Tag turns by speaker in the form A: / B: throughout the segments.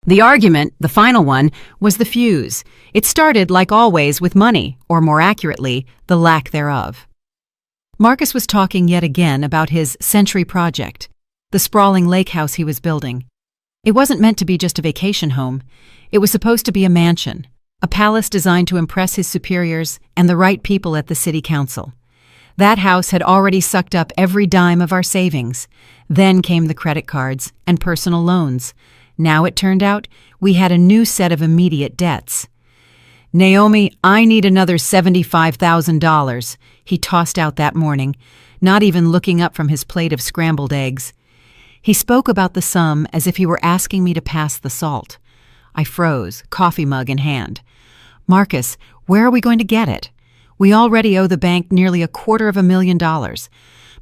A: The argument, the final one, was the fuse. It started, like always, with money, or more accurately, the lack thereof. Marcus was talking yet again about his century project, the sprawling lake house he was building. It wasn't meant to be just a vacation home. It was supposed to be a mansion, a palace designed to impress his superiors and the right people at the city council. That house had already sucked up every dime of our savings. Then came the credit cards and personal loans. Now it turned out we had a new set of immediate debts. "Naomi, I need another $75,000, he tossed out that morning, not even looking up from his plate of scrambled eggs. He spoke about the sum as if he were asking me to pass the salt. I froze, coffee mug in hand. "Marcus, where are we going to get it? We already owe the bank nearly $250,000.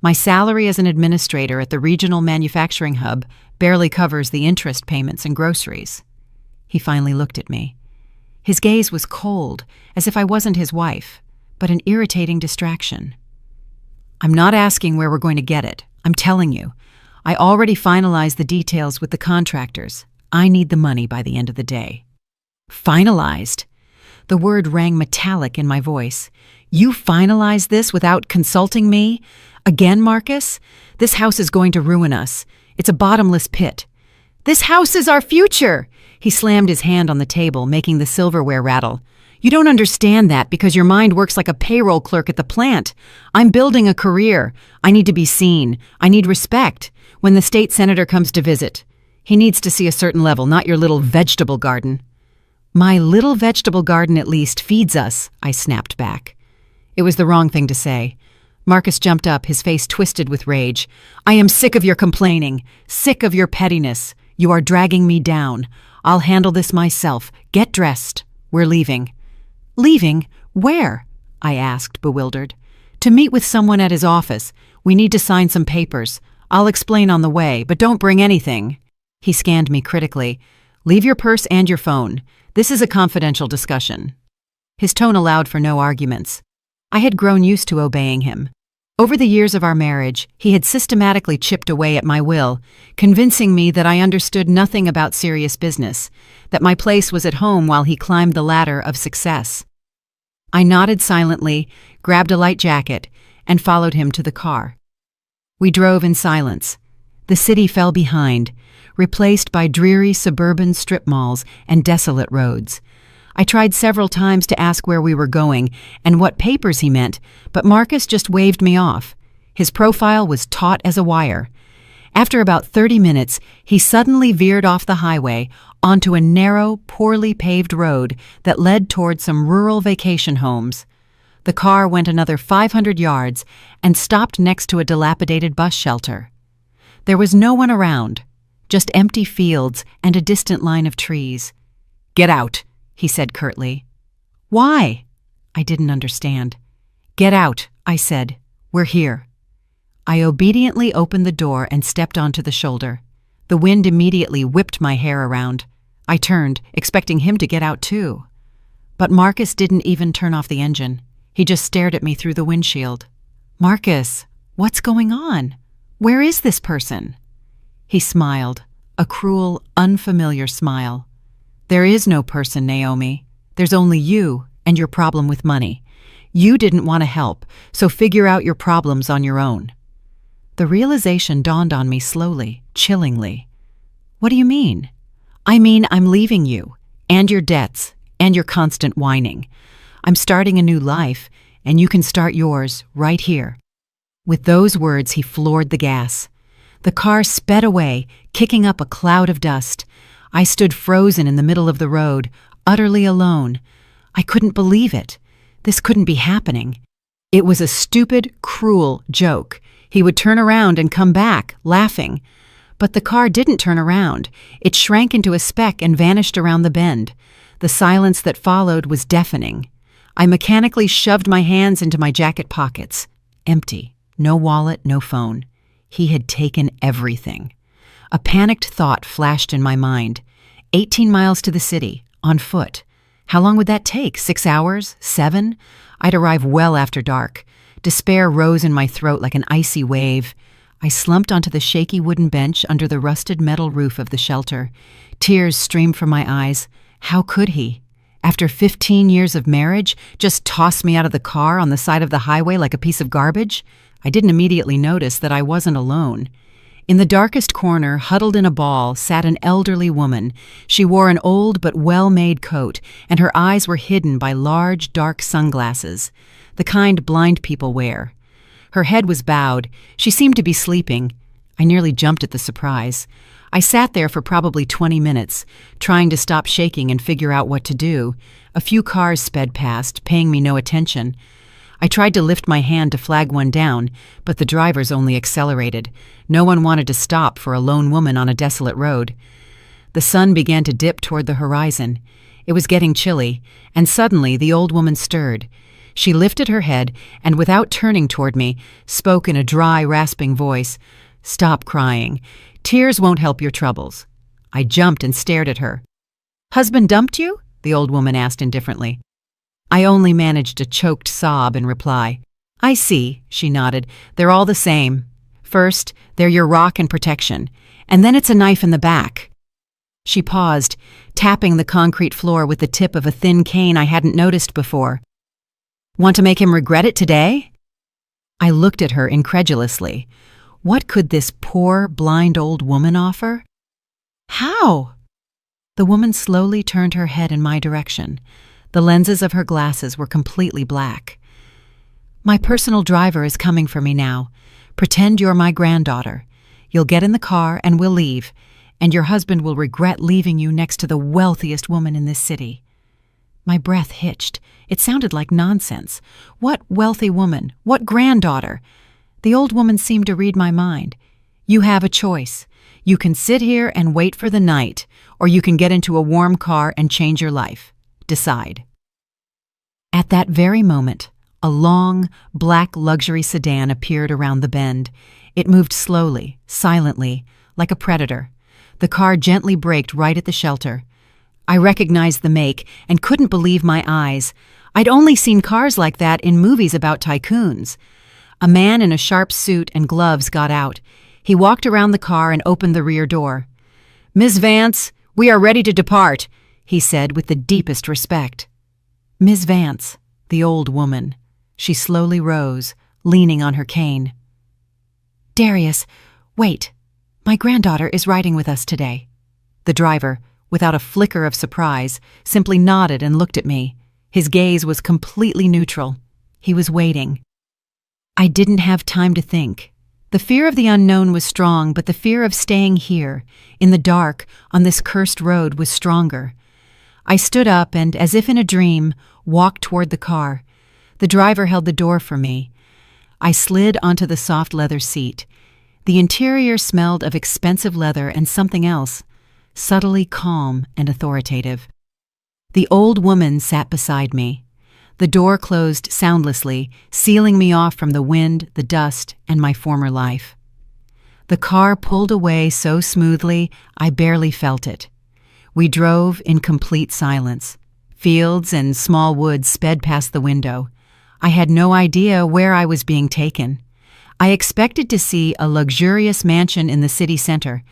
A: My salary as an administrator at the regional manufacturing hub barely covers the interest payments and groceries." He finally looked at me. His gaze was cold, as if I wasn't his wife, but an irritating distraction. "I'm not asking where we're going to get it. I'm telling you. I already finalized the details with the contractors. I need the money by the end of the day." "Finalized?" The word rang metallic in my voice. "You finalized this without consulting me? Again, Marcus? This house is going to ruin us. It's a bottomless pit." "This house is our future!" He slammed his hand on the table, making the silverware rattle. "You don't understand that because your mind works like a payroll clerk at the plant. I'm building a career. I need to be seen. I need respect. When the state senator comes to visit, he needs to see a certain level, not your little vegetable garden." "My little vegetable garden at least feeds us," I snapped back. It was the wrong thing to say. Marcus jumped up, his face twisted with rage. "I am sick of your complaining, sick of your pettiness. You are dragging me down. I'll handle this myself. Get dressed. We're leaving." "Leaving? Where?" I asked, bewildered. "To meet with someone at his office. We need to sign some papers. I'll explain on the way, but don't bring anything." He scanned me critically. "Leave your purse and your phone. This is a confidential discussion." His tone allowed for no arguments. I had grown used to obeying him. Over the years of our marriage, he had systematically chipped away at my will, convincing me that I understood nothing about serious business, that my place was at home while he climbed the ladder of success. I nodded silently, grabbed a light jacket, and followed him to the car. We drove in silence. The city fell behind, replaced by dreary suburban strip malls and desolate roads. I tried several times to ask where we were going and what papers he meant, but Marcus just waved me off. His profile was taut as a wire. After about 30 minutes, he suddenly veered off the highway onto a narrow, poorly paved road that led toward some rural vacation homes. The car went another 500 yards and stopped next to a dilapidated bus shelter. There was no one around, just empty fields and a distant line of trees. "Get out," he said curtly. "Why?" I didn't understand. "Get out," I said. "We're here." I obediently opened the door and stepped onto the shoulder. The wind immediately whipped my hair around. I turned, expecting him to get out too. But Marcus didn't even turn off the engine. He just stared at me through the windshield. "Marcus, what's going on? Where is this person?" He smiled, a cruel, unfamiliar smile. "There is no person, Naomi. There's only you and your problem with money. You didn't want to help, so figure out your problems on your own." The realization dawned on me slowly, chillingly. "What do you mean?" "I mean I'm leaving you, and your debts, and your constant whining. I'm starting a new life, and you can start yours right here." With those words, he floored the gas. The car sped away, kicking up a cloud of dust. I stood frozen in the middle of the road, utterly alone. I couldn't believe it. This couldn't be happening. It was a stupid, cruel joke. He would turn around and come back, laughing. But the car didn't turn around. It shrank into a speck and vanished around the bend. The silence that followed was deafening. I mechanically shoved my hands into my jacket pockets. Empty. No wallet, no phone. He had taken everything. A panicked thought flashed in my mind. 18 miles to the city, on foot. How long would that take? 6 hours? 7? I'd arrive well after dark. Despair rose in my throat like an icy wave. I slumped onto the shaky wooden bench under the rusted metal roof of the shelter. Tears streamed from my eyes. How could he? After 15 years of marriage, just toss me out of the car on the side of the highway like a piece of garbage? I didn't immediately notice that I wasn't alone. In the darkest corner, huddled in a ball, sat an elderly woman. She wore an old but well-made coat, and her eyes were hidden by large, dark sunglasses, the kind blind people wear. Her head was bowed. She seemed to be sleeping. I nearly jumped at the surprise. I sat there for probably 20 minutes, trying to stop shaking and figure out what to do. A few cars sped past, paying me no attention. I tried to lift my hand to flag one down, but the drivers only accelerated. No one wanted to stop for a lone woman on a desolate road. The sun began to dip toward the horizon. It was getting chilly, and suddenly the old woman stirred. She lifted her head and, without turning toward me, spoke in a dry, rasping voice. "Stop crying. Tears won't help your troubles." I jumped and stared at her. "Husband dumped you?" the old woman asked indifferently. I only managed a choked sob in reply. "I see," she nodded. "They're all the same. First, they're your rock and protection, and then it's a knife in the back." She paused, tapping the concrete floor with the tip of a thin cane I hadn't noticed before. "Want to make him regret it today?" I looked at her incredulously. What could this poor, blind old woman offer? "How?" The woman slowly turned her head in my direction. The lenses of her glasses were completely black. "My personal driver is coming for me now. Pretend you're my granddaughter. You'll get in the car and we'll leave, and your husband will regret leaving you next to the wealthiest woman in this city." My breath hitched. It sounded like nonsense. What wealthy woman? What granddaughter? The old woman seemed to read my mind. "You have a choice. You can sit here and wait for the night, or you can get into a warm car and change your life. Decide." At that very moment, a long, black luxury sedan appeared around the bend. It moved slowly, silently, like a predator. The car gently braked right at the shelter. I recognized the make and couldn't believe my eyes. I'd only seen cars like that in movies about tycoons. A man in a sharp suit and gloves got out. He walked around the car and opened the rear door. "Miss Vance, we are ready to depart," he said with the deepest respect. Miss Vance, the old woman. She slowly rose, leaning on her cane. "Darius, wait. My granddaughter is riding with us today." The driver, without a flicker of surprise, simply nodded and looked at me. His gaze was completely neutral. He was waiting. I didn't have time to think. The fear of the unknown was strong, but the fear of staying here, in the dark, on this cursed road, was stronger. I stood up and, as if in a dream, walked toward the car. The driver held the door for me. I slid onto the soft leather seat. The interior smelled of expensive leather and something else, subtly calm and authoritative. The old woman sat beside me. The door closed soundlessly, sealing me off from the wind, the dust, and my former life. The car pulled away so smoothly, I barely felt it. We drove in complete silence. Fields and small woods sped past the window. I had no idea where I was being taken. I expected to see a luxurious mansion in the city center,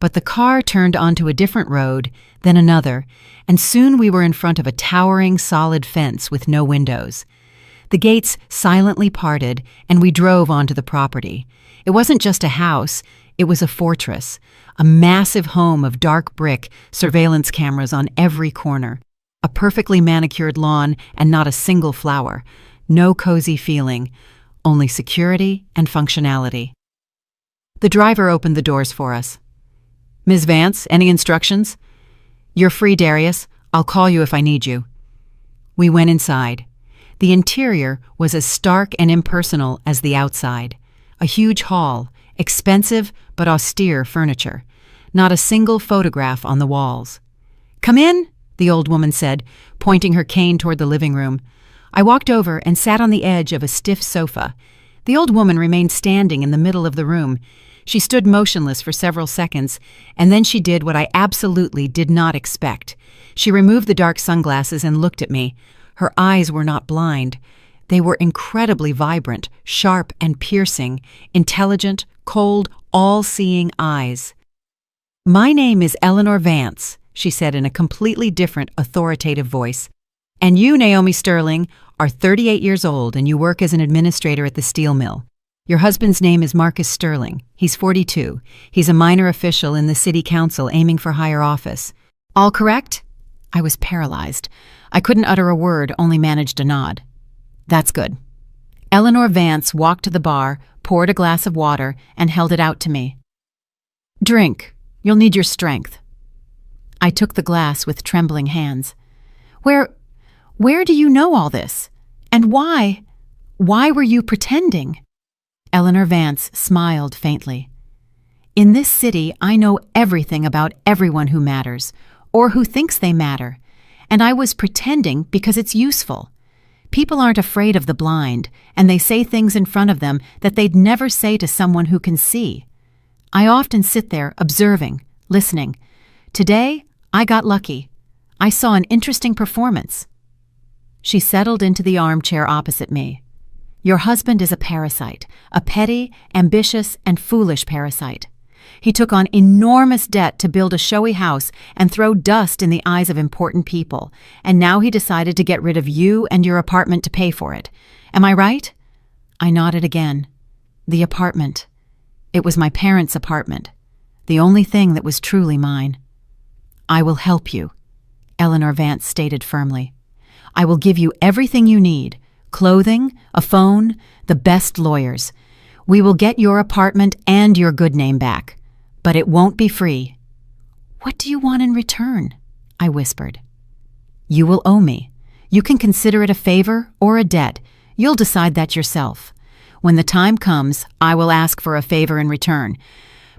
A: but the car turned onto a different road, then another, and soon we were in front of a towering, solid fence with no windows. The gates silently parted, and we drove onto the property. It wasn't just a house, it was a fortress, a massive home of dark brick, surveillance cameras on every corner, a perfectly manicured lawn and not a single flower, no cozy feeling, only security and functionality. The driver opened the doors for us. "Ms. Vance, any instructions?" "You're free, Darius. I'll call you if I need you." We went inside. The interior was as stark and impersonal as the outside. A huge hall, expensive but austere furniture. Not a single photograph on the walls. "Come in," the old woman said, pointing her cane toward the living room. I walked over and sat on the edge of a stiff sofa. The old woman remained standing in the middle of the room. She stood motionless for several seconds, and then she did what I absolutely did not expect. She removed the dark sunglasses and looked at me. Her eyes were not blind. They were incredibly vibrant, sharp and piercing, intelligent, cold, all-seeing eyes. "My name is Eleanor Vance," she said in a completely different, authoritative voice. "And you, Naomi Sterling, are 38 years old and you work as an administrator at the steel mill. Your husband's name is Marcus Sterling. He's 42. He's a minor official in the city council aiming for higher office. All correct?" I was paralyzed. I couldn't utter a word, only managed a nod. "That's good." Eleanor Vance walked to the bar, poured a glass of water, and held it out to me. "Drink. You'll need your strength." I took the glass with trembling hands. Where do you know all this? And why were you pretending?" Eleanor Vance smiled faintly. "In this city, I know everything about everyone who matters, or who thinks they matter, and I was pretending because it's useful. People aren't afraid of the blind, and they say things in front of them that they'd never say to someone who can see. I often sit there observing, listening. Today, I got lucky. I saw an interesting performance." She settled into the armchair opposite me. "Your husband is a parasite, a petty, ambitious, and foolish parasite. He took on enormous debt to build a showy house and throw dust in the eyes of important people, and now he decided to get rid of you and your apartment to pay for it. Am I right?" I nodded again. The apartment. It was my parents' apartment, the only thing that was truly mine. "I will help you," Eleanor Vance stated firmly. "I will give you everything you need, clothing, a phone, the best lawyers. We will get your apartment and your good name back, but it won't be free." "What do you want in return?" I whispered. "You will owe me. You can consider it a favor or a debt. You'll decide that yourself. When the time comes, I will ask for a favor in return.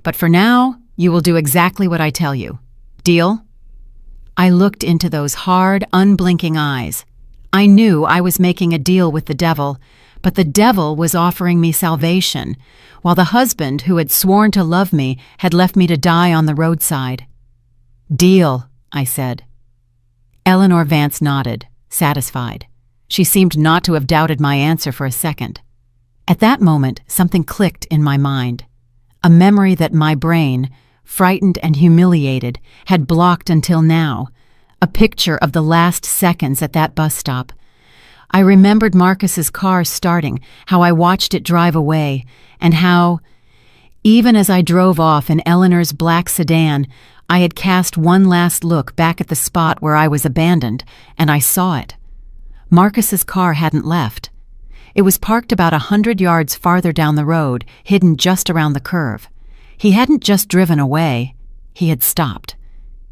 A: But for now, you will do exactly what I tell you. Deal?" I looked into those hard, unblinking eyes. I knew I was making a deal with the devil, but the devil was offering me salvation, while the husband who had sworn to love me had left me to die on the roadside. "Deal," I said. Eleanor Vance nodded, satisfied. She seemed not to have doubted my answer for a second. At that moment, something clicked in my mind, a memory that my brain, frightened and humiliated, had blocked until now, a picture of the last seconds at that bus stop. I remembered Marcus's car starting, how I watched it drive away, and how, even as I drove off in Eleanor's black sedan, I had cast one last look back at the spot where I was abandoned, and I saw it. Marcus's car hadn't left. It was parked about 100 yards farther down the road, hidden just around the curve. He hadn't just driven away. He had stopped.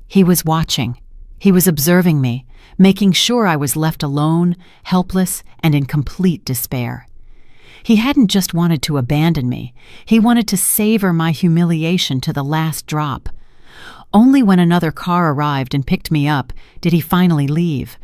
A: He was watching. He was observing me, making sure I was left alone, helpless, and in complete despair. He hadn't just wanted to abandon me. He wanted to savor my humiliation to the last drop. Only when another car arrived and picked me up did he finally leave.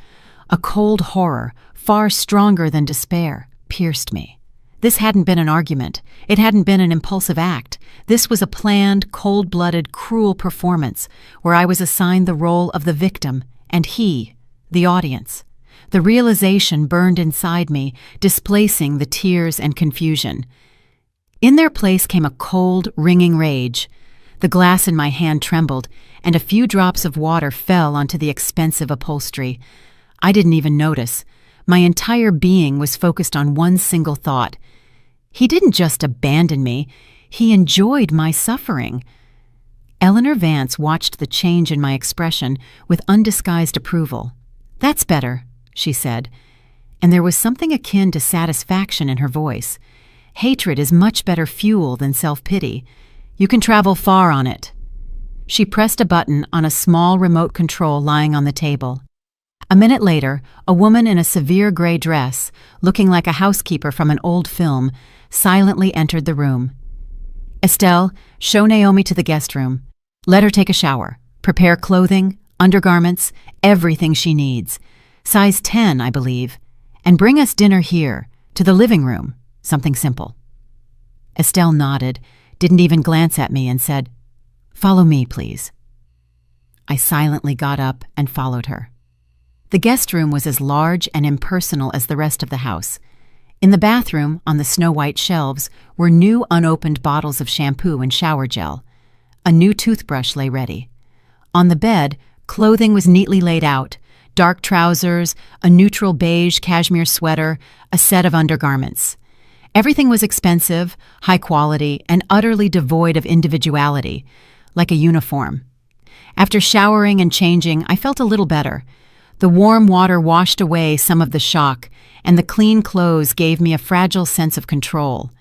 A: A cold horror, far stronger than despair, pierced me. This hadn't been an argument. It hadn't been an impulsive act. This was a planned, cold-blooded, cruel performance where I was assigned the role of the victim and he, the audience. The realization burned inside me, displacing the tears and confusion. In their place came a cold, ringing rage. The glass in my hand trembled, and a few drops of water fell onto the expensive upholstery. I didn't even notice. My entire being was focused on one single thought. He didn't just abandon me. He enjoyed my suffering. Eleanor Vance watched the change in my expression with undisguised approval. "That's better," she said, and there was something akin to satisfaction in her voice. "Hatred is much better fuel than self-pity. You can travel far on it." She pressed a button on a small remote control lying on the table. A minute later, a woman in a severe gray dress, looking like a housekeeper from an old film, silently entered the room. "Estelle, show Naomi to the guest room. Let her take a shower. Prepare clothing, undergarments, everything she needs. Size 10, I believe. And bring us dinner here, to the living room. Something simple." Estelle nodded, didn't even glance at me, and said, "Follow me, please." I silently got up and followed her. The guest room was as large and impersonal as the rest of the house. In the bathroom, on the snow-white shelves, were new unopened bottles of shampoo and shower gel. A new toothbrush lay ready. On the bed, Clothing was neatly laid out: dark trousers, a neutral beige cashmere sweater, a set of undergarments. Everything was expensive, high quality, and utterly devoid of individuality, like a uniform. After showering and changing, I felt a little better. The warm water washed away some of the shock, and the clean clothes gave me a fragile sense of control.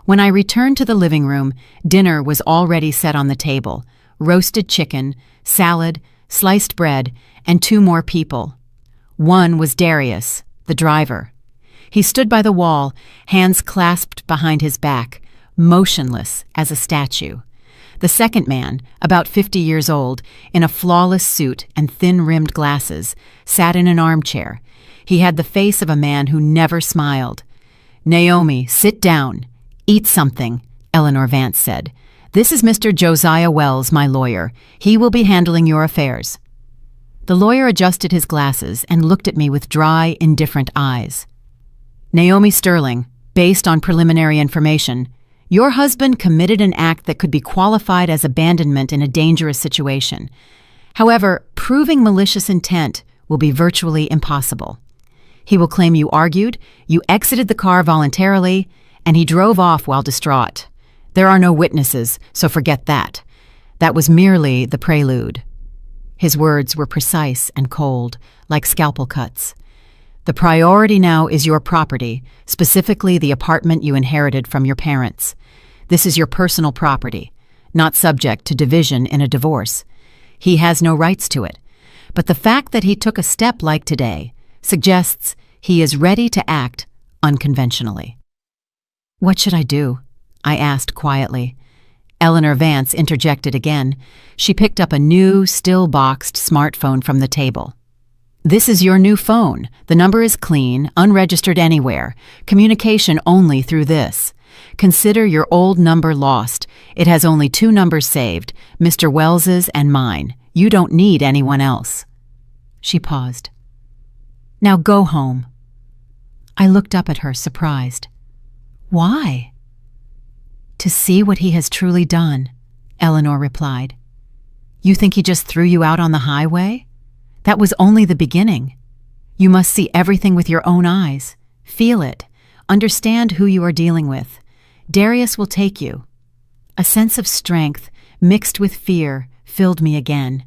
A: When I returned to the living room, dinner was already set on the table: roasted chicken, salad, sliced bread, and 2 more people. One was Darius, the driver. He stood by the wall, hands clasped behind his back, motionless as a statue. The second man, about 50 years old, in a flawless suit and thin-rimmed glasses, sat in an armchair. He had the face of a man who never smiled. "Naomi, sit down. Eat something," Eleanor Vance said. "This is Mr. Josiah Wells, my lawyer. He will be handling your affairs." The lawyer adjusted his glasses and looked at me with dry, indifferent eyes. "Naomi Sterling, based on preliminary information, your husband committed an act that could be qualified as abandonment in a dangerous situation. However, proving malicious intent will be virtually impossible. He will claim you argued, you exited the car voluntarily, and he drove off while distraught. There are no witnesses, so forget that. That was merely the prelude." His words were precise and cold, like scalpel cuts. "The priority now is your property, specifically the apartment you inherited from your parents. This is your personal property, not subject to division in a divorce. He has no rights to it. But the fact that he took a step like today suggests he is ready to act unconventionally." "What should I do?" I asked quietly. Eleanor Vance interjected again. She picked up a new, still-boxed smartphone from the table. "This is your new phone. The number is clean, unregistered anywhere. Communication only through this. Consider your old number lost. It has only 2 numbers saved, Mr. Wells's and mine. You don't need anyone else." She paused. "Now go home." I looked up at her, surprised. "Why?" "To see what he has truly done," Eleanor replied. "You think he just threw you out on the highway? That was only the beginning. You must see everything with your own eyes. Feel it. Understand who you are dealing with. Darius will take you." A sense of strength, mixed with fear, filled me again.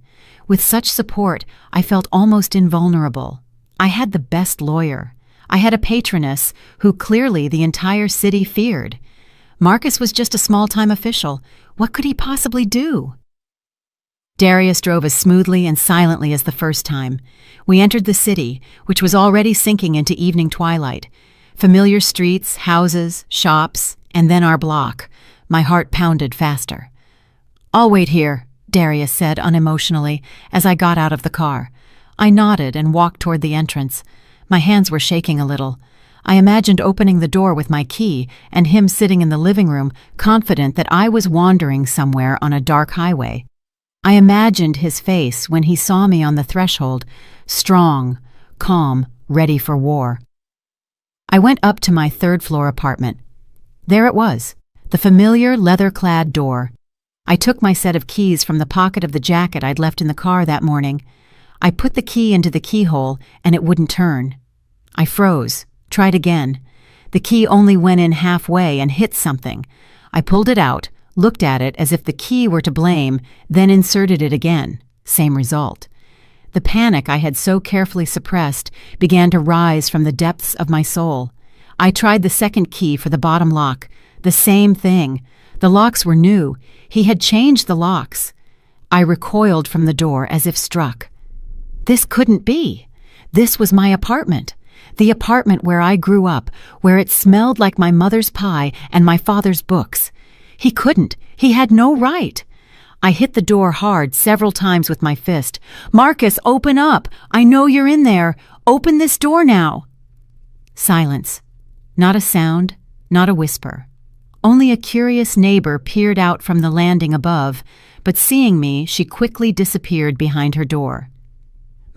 A: With such support, I felt almost invulnerable. I had the best lawyer. I had a patroness who clearly the entire city feared. Marcus was just a small-time official. What could he possibly do? Darius drove as smoothly and silently as the first time. We entered the city, which was already sinking into evening twilight. Familiar streets, houses, shops, and then our block. My heart pounded faster. "I'll wait here," Darius said unemotionally as I got out of the car. I nodded and walked toward the entrance. My hands were shaking a little. I imagined opening the door with my key and him sitting in the living room, confident that I was wandering somewhere on a dark highway. I imagined his face when he saw me on the threshold, strong, calm, ready for war. I went up to my 3rd-floor apartment. There it was, the familiar leather-clad door. I took my set of keys from the pocket of the jacket I'd left in the car that morning. I put the key into the keyhole, and it wouldn't turn. I froze. Tried again. The key only went in halfway and hit something. I pulled it out, looked at it as if the key were to blame, then inserted it again. Same result. The panic I had so carefully suppressed began to rise from the depths of my soul. I tried the second key for the bottom lock. The same thing. The locks were new. He had changed the locks. I recoiled from the door as if struck. This couldn't be. This was my apartment. The apartment where I grew up, where it smelled like my mother's pie and my father's books. He couldn't. He had no right. I hit the door hard several times with my fist. "Marcus, open up! I know you're in there! Open this door now!" Silence. Not a sound, not a whisper. Only a curious neighbor peered out from the landing above, but seeing me, she quickly disappeared behind her door.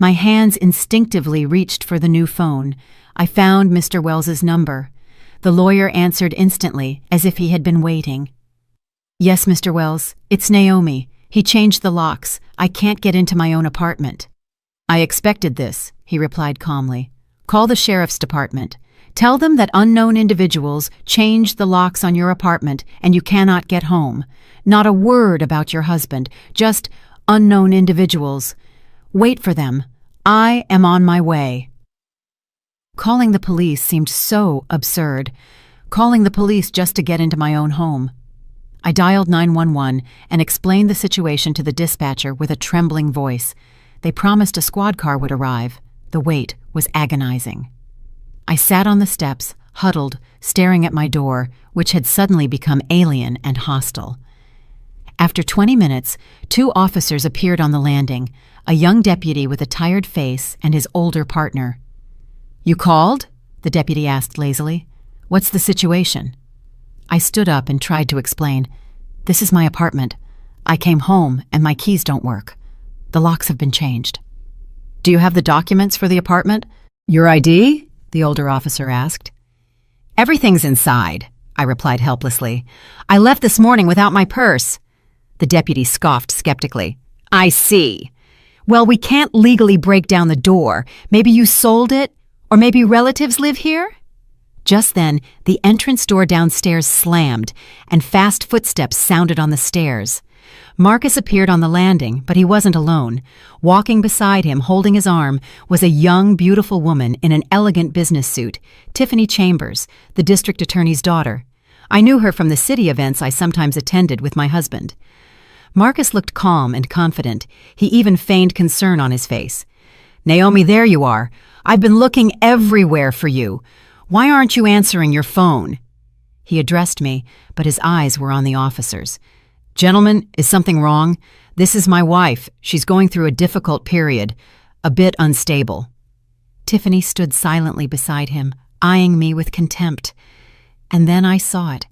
A: My hands instinctively reached for the new phone. I found Mr. Wells's number. The lawyer answered instantly, as if he had been waiting. "Yes, Mr. Wells, it's Naomi. He changed the locks. I can't get into my own apartment." "I expected this," he replied calmly. "Call the sheriff's department. Tell them that unknown individuals changed the locks on your apartment and you cannot get home. Not a word about your husband, just unknown individuals. Wait for them. I am on my way." Calling the police seemed so absurd. Calling the police just to get into my own home. I dialed 911 and explained the situation to the dispatcher with a trembling voice. They promised a squad car would arrive. The wait was agonizing. I sat on the steps, huddled, staring at my door, which had suddenly become alien and hostile. After 20 minutes, 2 officers appeared on the landing, a young deputy with a tired face and his older partner. "You called?" the deputy asked lazily. "What's the situation?" I stood up and tried to explain. "This is my apartment. I came home and my keys don't work. The locks have been changed." "Do you have the documents for the apartment?" "Your ID?" the older officer asked. "Everything's inside," I replied helplessly. "I left this morning without my purse." The deputy scoffed skeptically. "I see. Well, we can't legally break down the door. Maybe you sold it? Or maybe relatives live here?" Just then, the entrance door downstairs slammed, and fast footsteps sounded on the stairs. Marcus appeared on the landing, but he wasn't alone. Walking beside him, holding his arm, was a young, beautiful woman in an elegant business suit, Tiffany Chambers, the district attorney's daughter. I knew her from the city events I sometimes attended with my husband. Marcus looked calm and confident. He even feigned concern on his face. "Naomi, there you are. I've been looking everywhere for you. Why aren't you answering your phone?" He addressed me, but his eyes were on the officers. "Gentlemen, is something wrong? This is my wife. She's going through a difficult period, a bit unstable." Tiffany stood silently beside him, eyeing me with contempt. And then I saw it.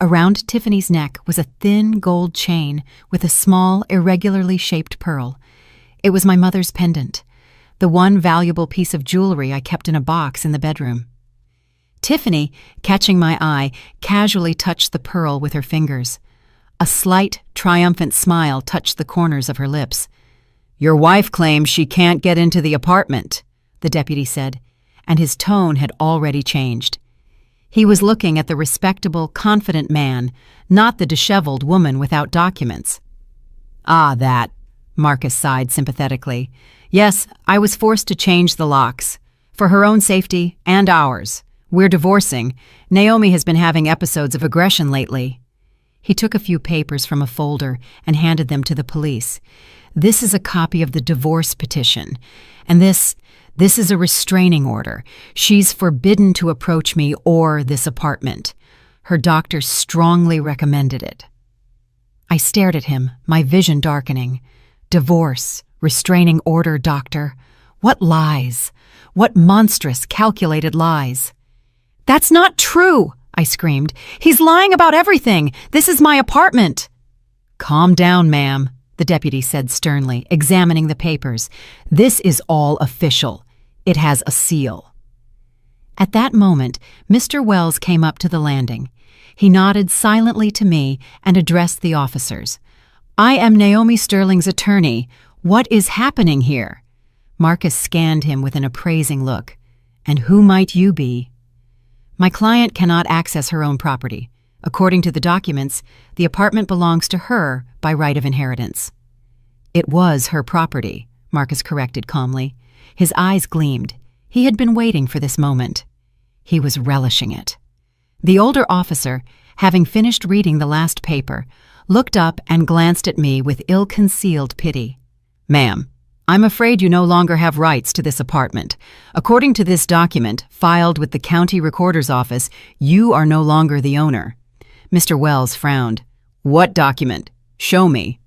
A: Around Tiffany's neck was a thin gold chain with a small, irregularly shaped pearl. It was my mother's pendant, the one valuable piece of jewelry I kept in a box in the bedroom. Tiffany, catching my eye, casually touched the pearl with her fingers. A slight, triumphant smile touched the corners of her lips. "Your wife claims she can't get into the apartment," the deputy said, and his tone had already changed. He was looking at the respectable, confident man, not the disheveled woman without documents. "Ah, that," Marcus sighed sympathetically. "Yes, I was forced to change the locks. For her own safety and ours. We're divorcing. Naomi has been having episodes of aggression lately." He took a few papers from a folder and handed them to the police. "This is a copy of the divorce petition, and this is a restraining order. She's forbidden to approach me or this apartment. Her doctor strongly recommended it." I stared at him, my vision darkening. Divorce, restraining order, doctor. What lies! What monstrous, calculated lies! "That's not true!" I screamed. "He's lying about everything! This is my apartment!" "Calm down, ma'am," the deputy said sternly, examining the papers. "This is all official. It has a seal." At that moment, Mr. Wells came up to the landing. He nodded silently to me and addressed the officers. "I am Naomi Sterling's attorney. What is happening here?" Marcus scanned him with an appraising look. "And who might you be?" "My client cannot access her own property. According to the documents, the apartment belongs to her by right of inheritance." "It was her property," Marcus corrected calmly. His eyes gleamed. He had been waiting for this moment. He was relishing it. The older officer, having finished reading the last paper, looked up and glanced at me with ill-concealed pity. "Ma'am, I'm afraid you no longer have rights to this apartment. According to this document, filed with the county recorder's office, you are no longer the owner." Mr. Wells frowned. "What document? Show me."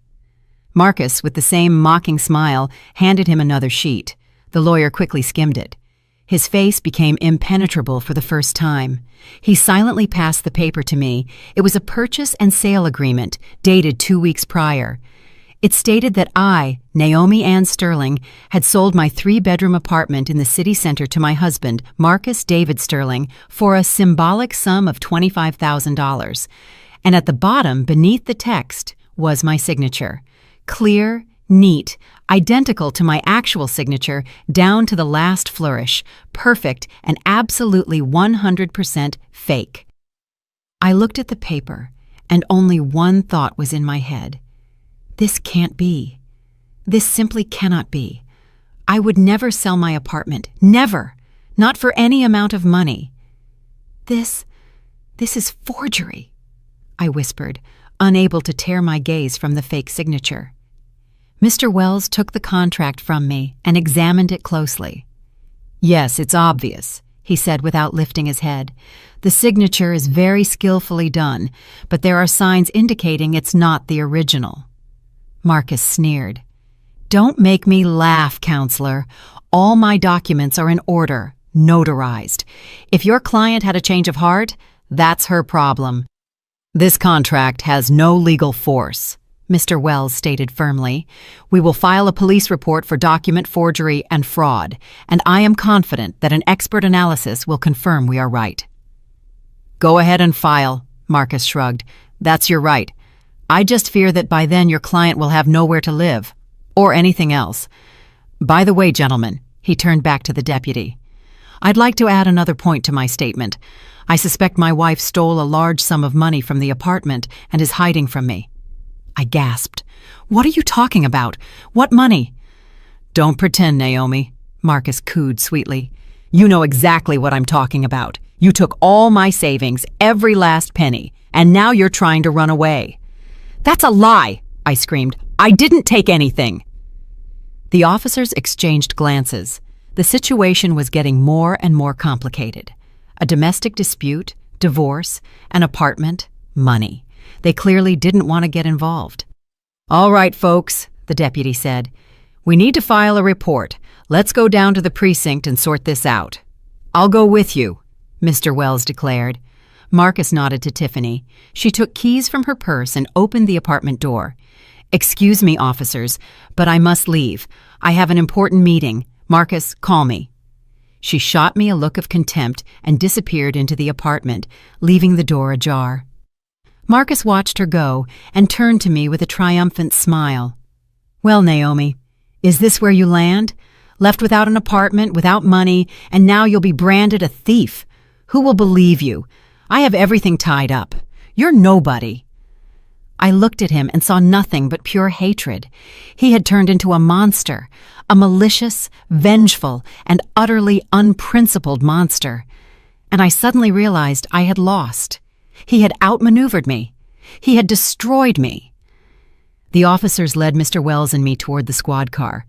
A: Marcus, with the same mocking smile, handed him another sheet. The lawyer quickly skimmed it. His face became impenetrable for the first time. He silently passed the paper to me. It was a purchase and sale agreement, dated 2 weeks prior. It stated that I, Naomi Ann Sterling, had sold my 3-bedroom apartment in the city center to my husband, Marcus David Sterling, for a symbolic sum of $25,000. And at the bottom, beneath the text, was my signature. Clear, neat, identical to my actual signature down to the last flourish, perfect and absolutely 100% fake. I looked at the paper, and only one thought was in my head. This can't be. This simply cannot be. I would never sell my apartment. Never. Not for any amount of money. This is forgery, I whispered, unable to tear my gaze from the fake signature. Mr. Wells took the contract from me and examined it closely. "Yes, it's obvious," he said without lifting his head. "The signature is very skillfully done, but there are signs indicating it's not the original." Marcus sneered. "Don't make me laugh, counselor. All my documents are in order, notarized. If your client had a change of heart, that's her problem. This contract has no legal force," Mr. Wells stated firmly. "We will file a police report for document forgery and fraud, and I am confident that an expert analysis will confirm we are right." "Go ahead and file," Marcus shrugged. "That's your right. I just fear that by then your client will have nowhere to live, or anything else. By the way, gentlemen," he turned back to the deputy, "I'd like to add another point to my statement. I suspect my wife stole a large sum of money from the apartment and is hiding from me." I gasped. "What are you talking about? What money?" "Don't pretend, Naomi," Marcus cooed sweetly. "You know exactly what I'm talking about. You took all my savings, every last penny, and now you're trying to run away." "That's a lie!" I screamed. "I didn't take anything." The officers exchanged glances. The situation was getting more and more complicated. A domestic dispute, divorce, an apartment, money. They clearly didn't want to get involved. "All right, folks," the deputy said. "We need to file a report. Let's go down to the precinct and sort this out." "I'll go with you," Mr. Wells declared. Marcus nodded to Tiffany. She took keys from her purse and opened the apartment door. "Excuse me, officers, but I must leave. I have an important meeting. Marcus, call me." She shot me a look of contempt and disappeared into the apartment, leaving the door ajar. Marcus watched her go and turned to me with a triumphant smile. "Well, Naomi, is this where you land? Left without an apartment, without money, and now you'll be branded a thief. Who will believe you? I have everything tied up. You're nobody." I looked at him and saw nothing but pure hatred. He had turned into a monster, a malicious, vengeful, and utterly unprincipled monster. And I suddenly realized I had lost. He had outmaneuvered me. He had destroyed me. The officers led Mr. Wells and me toward the squad car.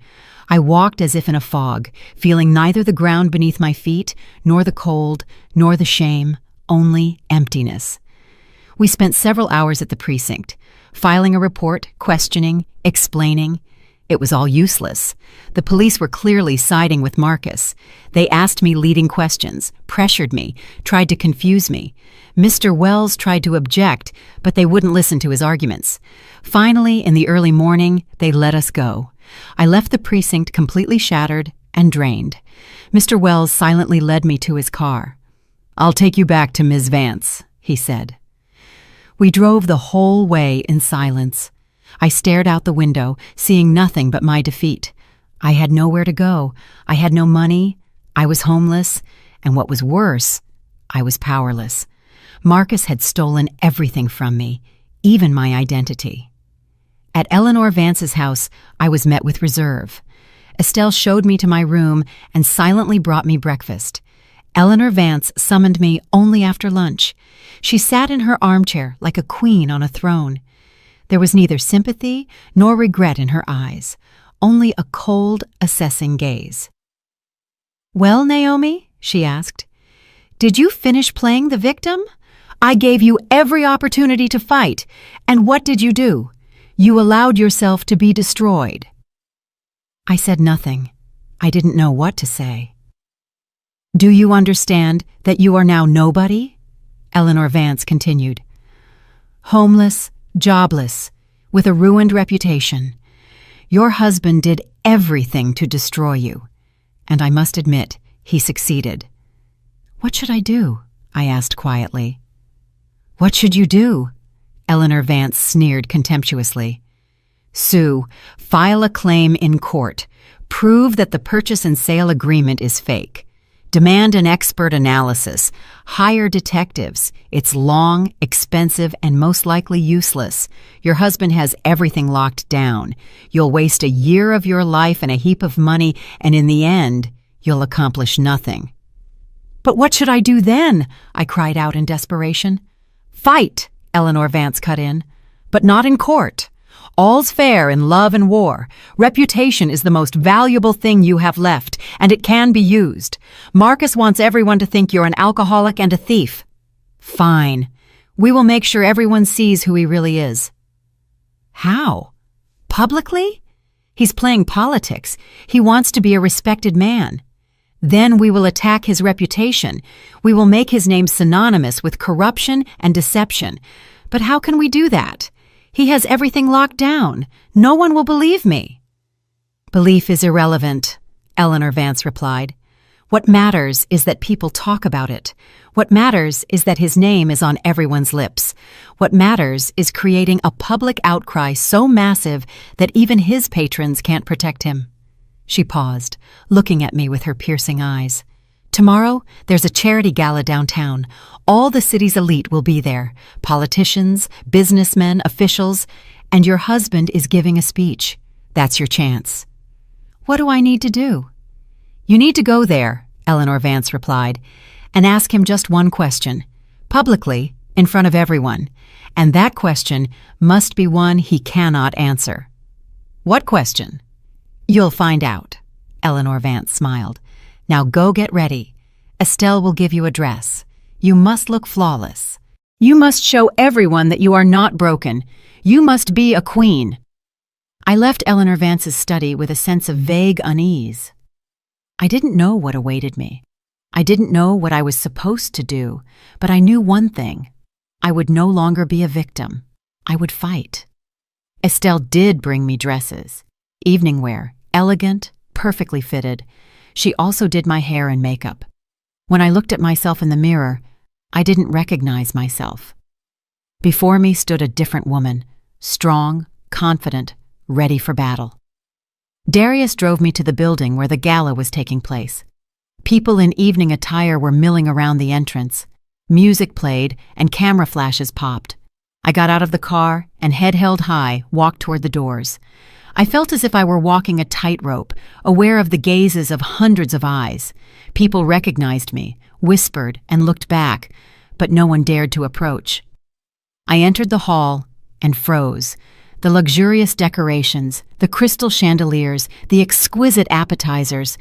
A: I walked as if in a fog, feeling neither the ground beneath my feet, nor the cold, nor the shame, only emptiness. We spent several hours at the precinct, filing a report, questioning, explaining. It was all useless. The police were clearly siding with Marcus. They asked me leading questions, pressured me, tried to confuse me. Mr. Wells tried to object, but they wouldn't listen to his arguments. Finally, in the early morning, they let us go. I left the precinct completely shattered and drained. Mr. Wells silently led me to his car. "I'll take you back to Ms. Vance," he said. We drove the whole way in silence. I stared out the window, seeing nothing but my defeat. I had nowhere to go. I had no money. I was homeless. And what was worse, I was powerless. Marcus had stolen everything from me, even my identity. At Eleanor Vance's house, I was met with reserve. Estelle showed me to my room and silently brought me breakfast. Eleanor Vance summoned me only after lunch. She sat in her armchair like a queen on a throne. There was neither sympathy nor regret in her eyes, only a cold, assessing gaze. "Well, Naomi," she asked, "did you finish playing the victim? I gave you every opportunity to fight, and what did you do? You allowed yourself to be destroyed." I said nothing. I didn't know what to say. "Do you understand that you are now nobody?" Eleanor Vance continued. "Homeless, jobless, with a ruined reputation. Your husband did everything to destroy you, and I must admit, he succeeded." "What should I do?" I asked quietly. "What should you do?" Eleanor Vance sneered contemptuously. "Sue, file a claim in court. Prove that the purchase and sale agreement is fake. Demand an expert analysis. Hire detectives. It's long, expensive, and most likely useless. Your husband has everything locked down. You'll waste a year of your life and a heap of money, and in the end, you'll accomplish nothing." "But what should I do then?" I cried out in desperation. "Fight," Eleanor Vance cut in. "But not in court. All's fair in love and war. Reputation is the most valuable thing you have left, and it can be used. Marcus wants everyone to think you're an alcoholic and a thief." "Fine. We will make sure everyone sees who he really is." "How? Publicly? He's playing politics. He wants to be a respected man. Then we will attack his reputation. We will make his name synonymous with corruption and deception. But how can we do that? He has everything locked down. No one will believe me." "Belief is irrelevant," Eleanor Vance replied. "What matters is that people talk about it. What matters is that his name is on everyone's lips. What matters is creating a public outcry so massive that even his patrons can't protect him." She paused, looking at me with her piercing eyes. "Tomorrow, there's a charity gala downtown. All the city's elite will be there. Politicians, businessmen, officials, and your husband is giving a speech. That's your chance." "What do I need to do?" "You need to go there," Eleanor Vance replied, "and ask him just one question, publicly, in front of everyone. And that question must be one he cannot answer." "What question?" "You'll find out," Eleanor Vance smiled. "Now go get ready. Estelle will give you a dress. You must look flawless. You must show everyone that you are not broken. You must be a queen." I left Eleanor Vance's study with a sense of vague unease. I didn't know what awaited me. I didn't know what I was supposed to do, but I knew one thing. I would no longer be a victim. I would fight. Estelle did bring me dresses. Evening wear, elegant, perfectly fitted. She also did my hair and makeup. When I looked at myself in the mirror, I didn't recognize myself. Before me stood a different woman, strong, confident, ready for battle. Darius drove me to the building where the gala was taking place. People in evening attire were milling around the entrance. Music played and camera flashes popped. I got out of the car and, head held high, walked toward the doors. I felt as if I were walking a tightrope, aware of the gazes of hundreds of eyes. People recognized me, whispered, and looked back, but no one dared to approach. I entered the hall and froze. The luxurious decorations, the crystal chandeliers, the exquisite appetizers,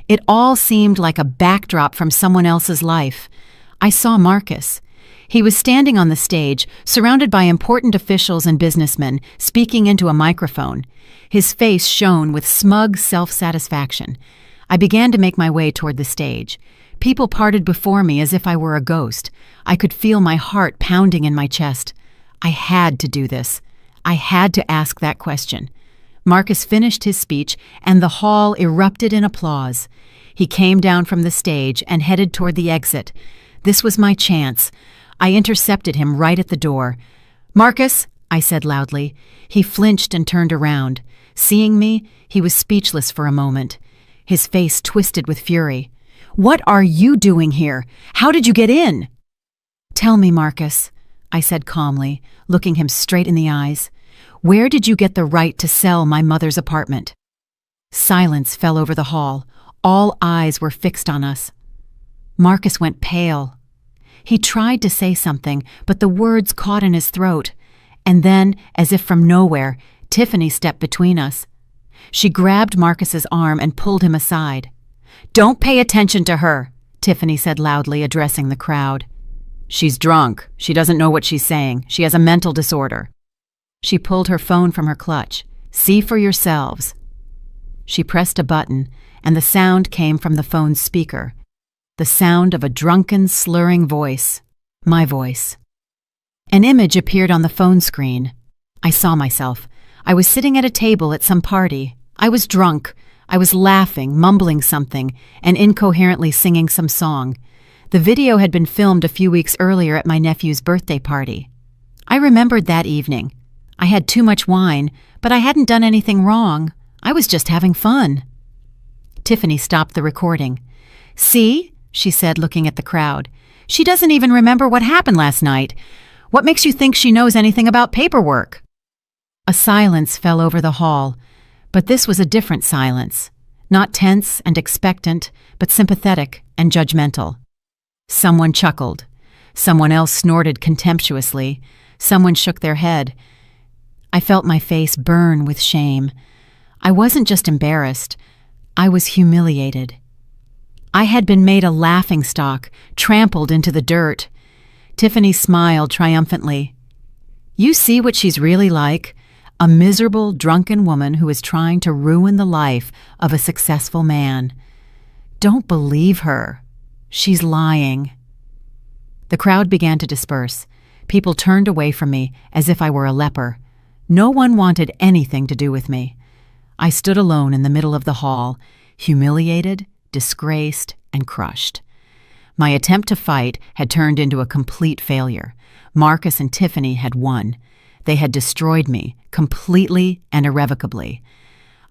A: it all seemed like a backdrop from someone else's life. I saw Marcus. He was standing on the stage, surrounded by important officials and businessmen, speaking into a microphone. His face shone with smug self-satisfaction. I began to make my way toward the stage. People parted before me as if I were a ghost. I could feel my heart pounding in my chest. I had to do this. I had to ask that question. Marcus finished his speech, and the hall erupted in applause. He came down from the stage and headed toward the exit. This was my chance. I intercepted him right at the door. "Marcus," I said loudly. He flinched and turned around. Seeing me, he was speechless for a moment. His face twisted with fury. "What are you doing here? How did you get in?" "Tell me, Marcus," I said calmly, looking him straight in the eyes. "Where did you get the right to sell my mother's apartment?" Silence fell over the hall. All eyes were fixed on us. Marcus went pale. He tried to say something, but the words caught in his throat. And then, as if from nowhere, Tiffany stepped between us. She grabbed Marcus's arm and pulled him aside. "Don't pay attention to her," Tiffany said loudly, addressing the crowd. "She's drunk. She doesn't know what she's saying. She has a mental disorder." She pulled her phone from her clutch. "See for yourselves." She pressed a button, and the sound came from the phone's speaker. The sound of a drunken, slurring voice. My voice. An image appeared on the phone screen. I saw myself. I was sitting at a table at some party. I was drunk. I was laughing, mumbling something, and incoherently singing some song. The video had been filmed a few weeks earlier at my nephew's birthday party. I remembered that evening. I had too much wine, but I hadn't done anything wrong. I was just having fun. Tiffany stopped the recording. "See?" she said, looking at the crowd. "She doesn't even remember what happened last night. What makes you think she knows anything about paperwork?" A silence fell over the hall, but this was a different silence. Not tense and expectant, but sympathetic and judgmental. Someone chuckled. Someone else snorted contemptuously. Someone shook their head. I felt my face burn with shame. I wasn't just embarrassed. I was humiliated. I had been made a laughingstock, trampled into the dirt. Tiffany smiled triumphantly. "You see what she's really like? A miserable, drunken woman who is trying to ruin the life of a successful man. Don't believe her. She's lying." The crowd began to disperse. People turned away from me as if I were a leper. No one wanted anything to do with me. I stood alone in the middle of the hall, humiliated, disgraced, and crushed. My attempt to fight had turned into a complete failure. Marcus and Tiffany had won. They had destroyed me, completely and irrevocably.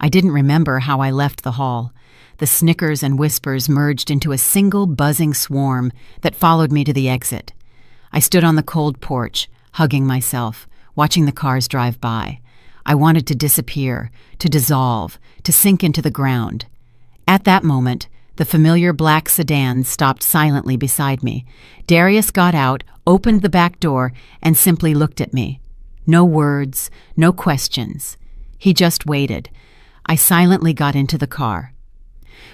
A: I didn't remember how I left the hall. The snickers and whispers merged into a single buzzing swarm that followed me to the exit. I stood on the cold porch, hugging myself, watching the cars drive by. I wanted to disappear, to dissolve, to sink into the ground. At that moment, the familiar black sedan stopped silently beside me. Darius got out, opened the back door, and simply looked at me. No words, no questions. He just waited. I silently got into the car.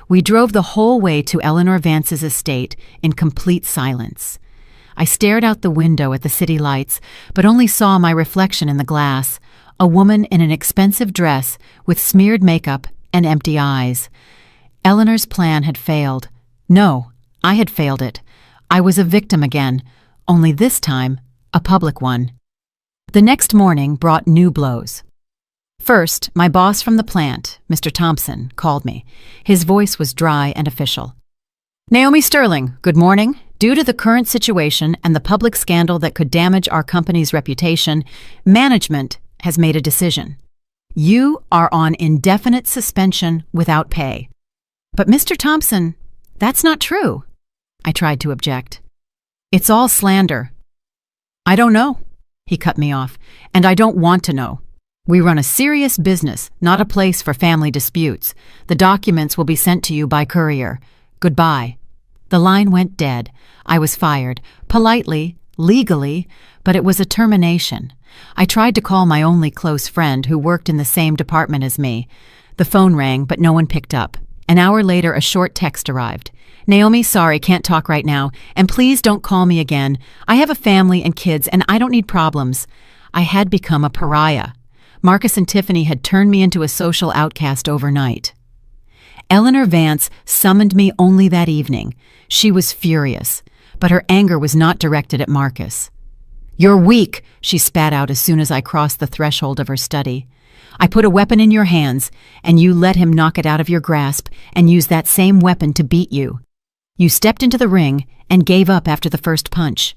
A: We drove the whole way to Eleanor Vance's estate in complete silence. I stared out the window at the city lights, but only saw my reflection in the glass, a woman in an expensive dress with smeared makeup and empty eyes. Eleanor's plan had failed. No, I had failed it. I was a victim again, only this time a public one. The next morning brought new blows. First, my boss from the plant, Mr. Thompson, called me. His voice was dry and official. "Naomi Sterling, good morning. Due to the current situation and the public scandal that could damage our company's reputation, management has made a decision. You are on indefinite suspension without pay." "But Mr. Thompson, that's not true." I tried to object. "It's all slander." "I don't know," he cut me off, "and I don't want to know. We run a serious business, not a place for family disputes. The documents will be sent to you by courier. Goodbye." The line went dead. I was fired, politely, legally, but it was a termination. I tried to call my only close friend who worked in the same department as me. The phone rang, but no one picked up. An hour later, a short text arrived. "Naomi, sorry, can't talk right now, and please don't call me again. I have a family and kids, and I don't need problems." I had become a pariah. Marcus and Tiffany had turned me into a social outcast overnight. Eleanor Vance summoned me only that evening. She was furious, but her anger was not directed at Marcus. "You're weak," she spat out as soon as I crossed the threshold of her study. "I put a weapon in your hands, and you let him knock it out of your grasp and use that same weapon to beat you. You stepped into the ring and gave up after the first punch."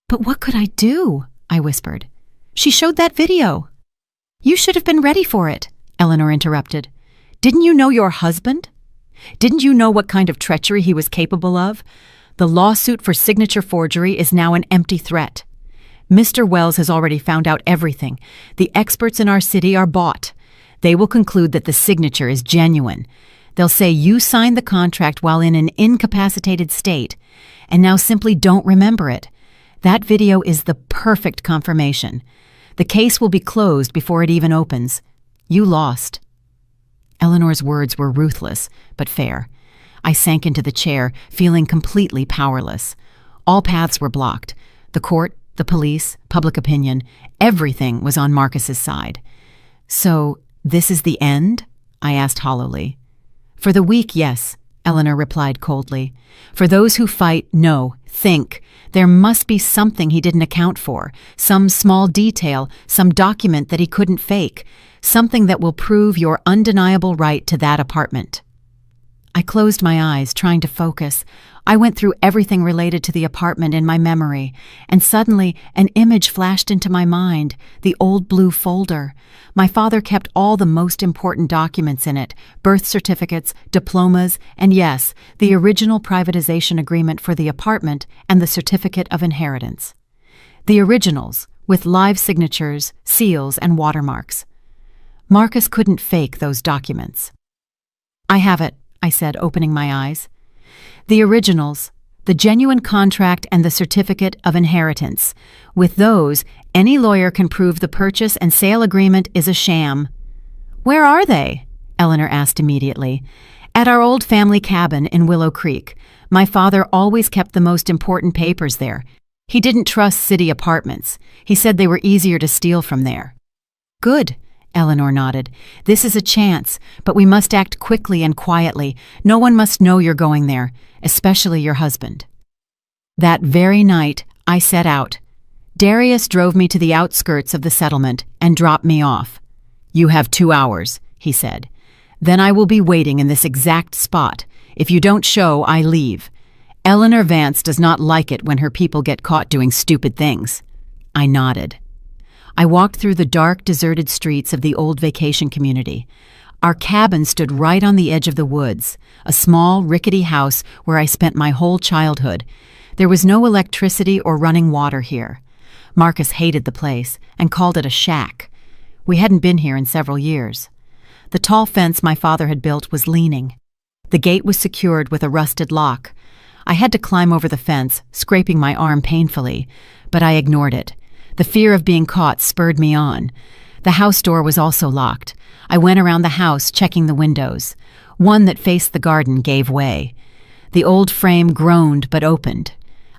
A: "But what could I do?" I whispered. "She showed that video." "You should have been ready for it," Eleanor interrupted. "Didn't you know your husband? Didn't you know what kind of treachery he was capable of? The lawsuit for signature forgery is now an empty threat. Mr. Wells has already found out everything. The experts in our city are bought. They will conclude that the signature is genuine. They'll say you signed the contract while in an incapacitated state, and now simply don't remember it. That video is the perfect confirmation. The case will be closed before it even opens. You lost." Eleanor's words were ruthless, but fair. I sank into the chair, feeling completely powerless. All paths were blocked. The court, the police, public opinion, everything was on Marcus's side. "So, this is the end?" I asked hollowly. "For the weak, yes," Eleanor replied coldly. "For those who fight, no. Think. There must be something he didn't account for, some small detail, some document that he couldn't fake, something that will prove your undeniable right to that apartment." I closed my eyes, trying to focus. I went through everything related to the apartment in my memory, and suddenly an image flashed into my mind, the old blue folder. My father kept all the most important documents in it, birth certificates, diplomas, and yes, the original privatization agreement for the apartment and the certificate of inheritance. The originals, with live signatures, seals, and watermarks. Marcus couldn't fake those documents. "I have it," I said, opening my eyes. "The originals, the genuine contract and the certificate of inheritance. With those, any lawyer can prove the purchase and sale agreement is a sham." "Where are they?" Eleanor asked immediately. "At our old family cabin in Willow Creek. My father always kept the most important papers there. He didn't trust city apartments. He said they were easier to steal from there." "Good," Eleanor nodded. "This is a chance, but we must act quickly and quietly. No one must know you're going there, especially your husband." That very night, I set out. Darius drove me to the outskirts of the settlement and dropped me off. "You have 2 hours," he said. "Then I will be waiting in this exact spot. If you don't show, I leave. Eleanor Vance does not like it when her people get caught doing stupid things." I nodded. I walked through the dark, deserted streets of the old vacation community. Our cabin stood right on the edge of the woods, a small, rickety house where I spent my whole childhood. There was no electricity or running water here. Marcus hated the place and called it a shack. We hadn't been here in several years. The tall fence my father had built was leaning. The gate was secured with a rusted lock. I had to climb over the fence, scraping my arm painfully, but I ignored it. The fear of being caught spurred me on. The house door was also locked. I went around the house, checking the windows. One that faced the garden gave way. The old frame groaned but opened.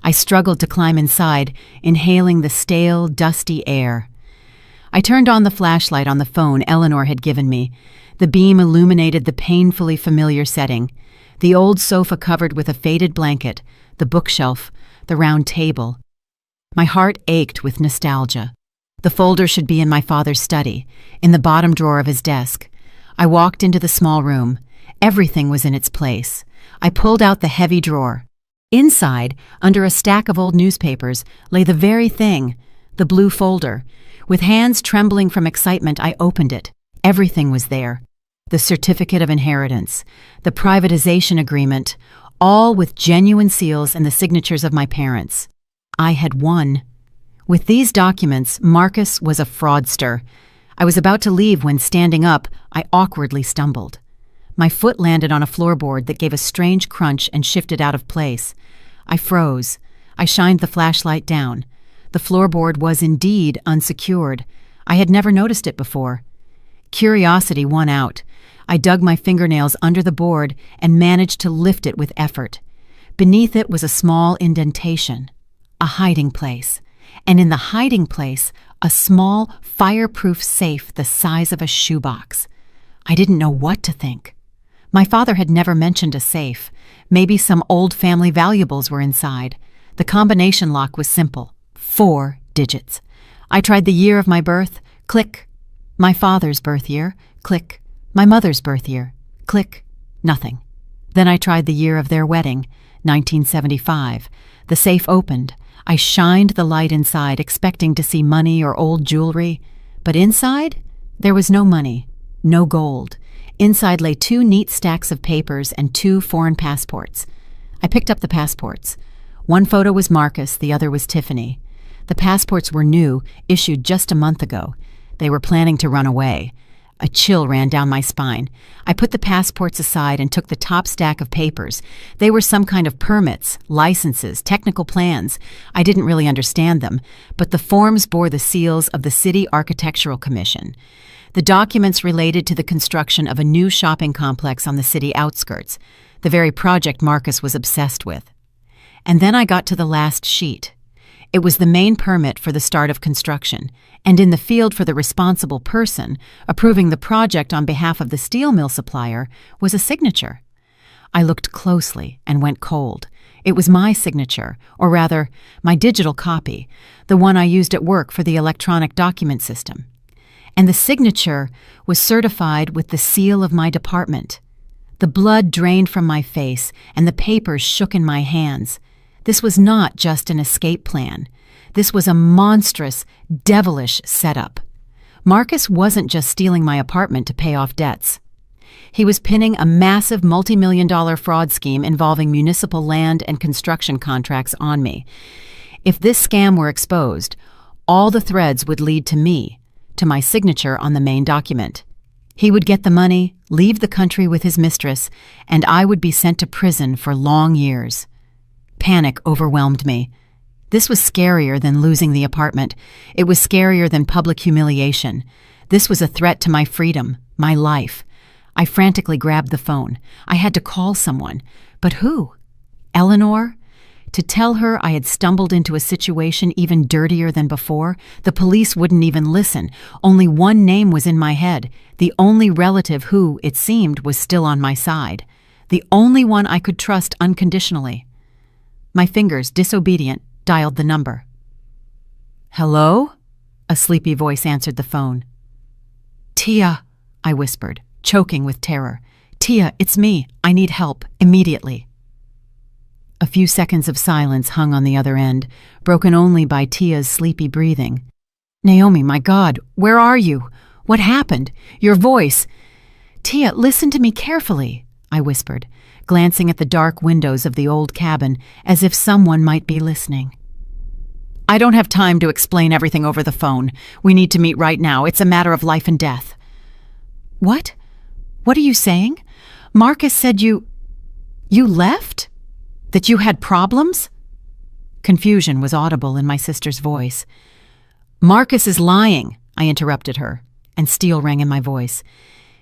A: I struggled to climb inside, inhaling the stale, dusty air. I turned on the flashlight on the phone Eleanor had given me. The beam illuminated the painfully familiar setting. The old sofa covered with a faded blanket, the bookshelf, the round table. My heart ached with nostalgia. The folder should be in my father's study, in the bottom drawer of his desk. I walked into the small room. Everything was in its place. I pulled out the heavy drawer. Inside, under a stack of old newspapers, lay the very thing, the blue folder. With hands trembling from excitement, I opened it. Everything was there. The certificate of inheritance, the privatization agreement, all with genuine seals and the signatures of my parents. I had won. With these documents, Marcus was a fraudster. I was about to leave when, standing up, I awkwardly stumbled. My foot landed on a floorboard that gave a strange crunch and shifted out of place. I froze. I shined the flashlight down. The floorboard was indeed unsecured. I had never noticed it before. Curiosity won out. I dug my fingernails under the board and managed to lift it with effort. Beneath it was a small indentation. A hiding place, and in the hiding place, a small, fireproof safe the size of a shoebox. I didn't know what to think. My father had never mentioned a safe. Maybe some old family valuables were inside. The combination lock was simple, 4 digits. I tried the year of my birth, click. My father's birth year, click. My mother's birth year, click. Nothing. Then I tried the year of their wedding, 1975. The safe opened. I shined the light inside, expecting to see money or old jewelry. But inside, there was no money, no gold. Inside lay 2 neat stacks of papers and 2 foreign passports. I picked up the passports. One photo was Marcus, the other was Tiffany. The passports were new, issued just a month ago. They were planning to run away. A chill ran down my spine. I put the passports aside and took the top stack of papers. They were some kind of permits, licenses, technical plans. I didn't really understand them, but the forms bore the seals of the City Architectural Commission. The documents related to the construction of a new shopping complex on the city outskirts, the very project Marcus was obsessed with. And then I got to the last sheet. It was the main permit for the start of construction, and in the field for the responsible person, approving the project on behalf of the steel mill supplier, was a signature. I looked closely and went cold. It was my signature, or rather, my digital copy, the one I used at work for the electronic document system. And the signature was certified with the seal of my department. The blood drained from my face, and the papers shook in my hands. This was not just an escape plan. This was a monstrous, devilish setup. Marcus wasn't just stealing my apartment to pay off debts. He was pinning a massive multi-million-dollar fraud scheme involving municipal land and construction contracts on me. If this scam were exposed, all the threads would lead to me, to my signature on the main document. He would get the money, leave the country with his mistress, and I would be sent to prison for long years. Panic overwhelmed me. This was scarier than losing the apartment. It was scarier than public humiliation. This was a threat to my freedom, my life. I frantically grabbed the phone. I had to call someone. But who? Eleanor? To tell her I had stumbled into a situation even dirtier than before? The police wouldn't even listen. Only one name was in my head, the only relative who, it seemed, was still on my side. The only one I could trust unconditionally. My fingers, disobedient, dialed the number. "Hello?" A sleepy voice answered the phone. "Tia," I whispered, choking with terror. "Tia, it's me. I need help, immediately." A few seconds of silence hung on the other end, broken only by Tia's sleepy breathing. "Naomi, my God, where are you? What happened? Your voice—" "Tia, listen to me carefully," I whispered, glancing at the dark windows of the old cabin as if someone might be listening. "I don't have time to explain everything over the phone. We need to meet right now. It's a matter of life and death." "What? What are you saying? Marcus said you left? That you had problems?" Confusion was audible in my sister's voice. "Marcus is lying," I interrupted her, and steel rang in my voice.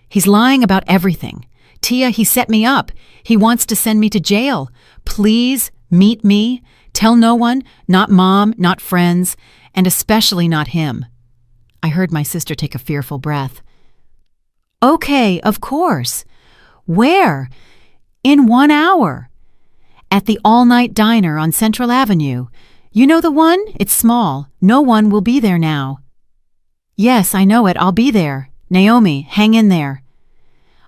A: "He's lying about everything. Tia, he set me up. He wants to send me to jail. Please, meet me. Tell no one, not Mom, not friends, and especially not him." I heard my sister take a fearful breath. "Okay, of course. Where?" "In 1 hour. At the all-night diner on Central Avenue. You know the one? It's small. No one will be there now." "Yes, I know it. I'll be there. Naomi, hang in there."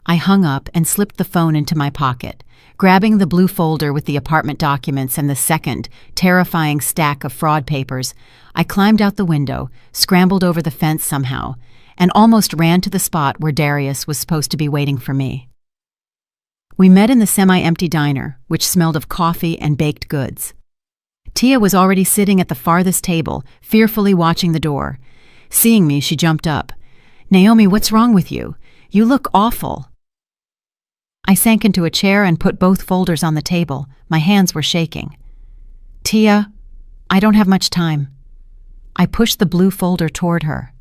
A: I hung up and slipped the phone into my pocket. Grabbing the blue folder with the apartment documents and the second, terrifying stack of fraud papers, I climbed out the window, scrambled over the fence somehow, and almost ran to the spot where Darius was supposed to be waiting for me. We met in the semi-empty diner, which smelled of coffee and baked goods. Tia was already sitting at the farthest table, fearfully watching the door. Seeing me, she jumped up. "Naomi, what's wrong with you? You look awful." I sank into a chair and put both folders on the table. My hands were shaking. "Tia, I don't have much time." I pushed the blue folder toward her.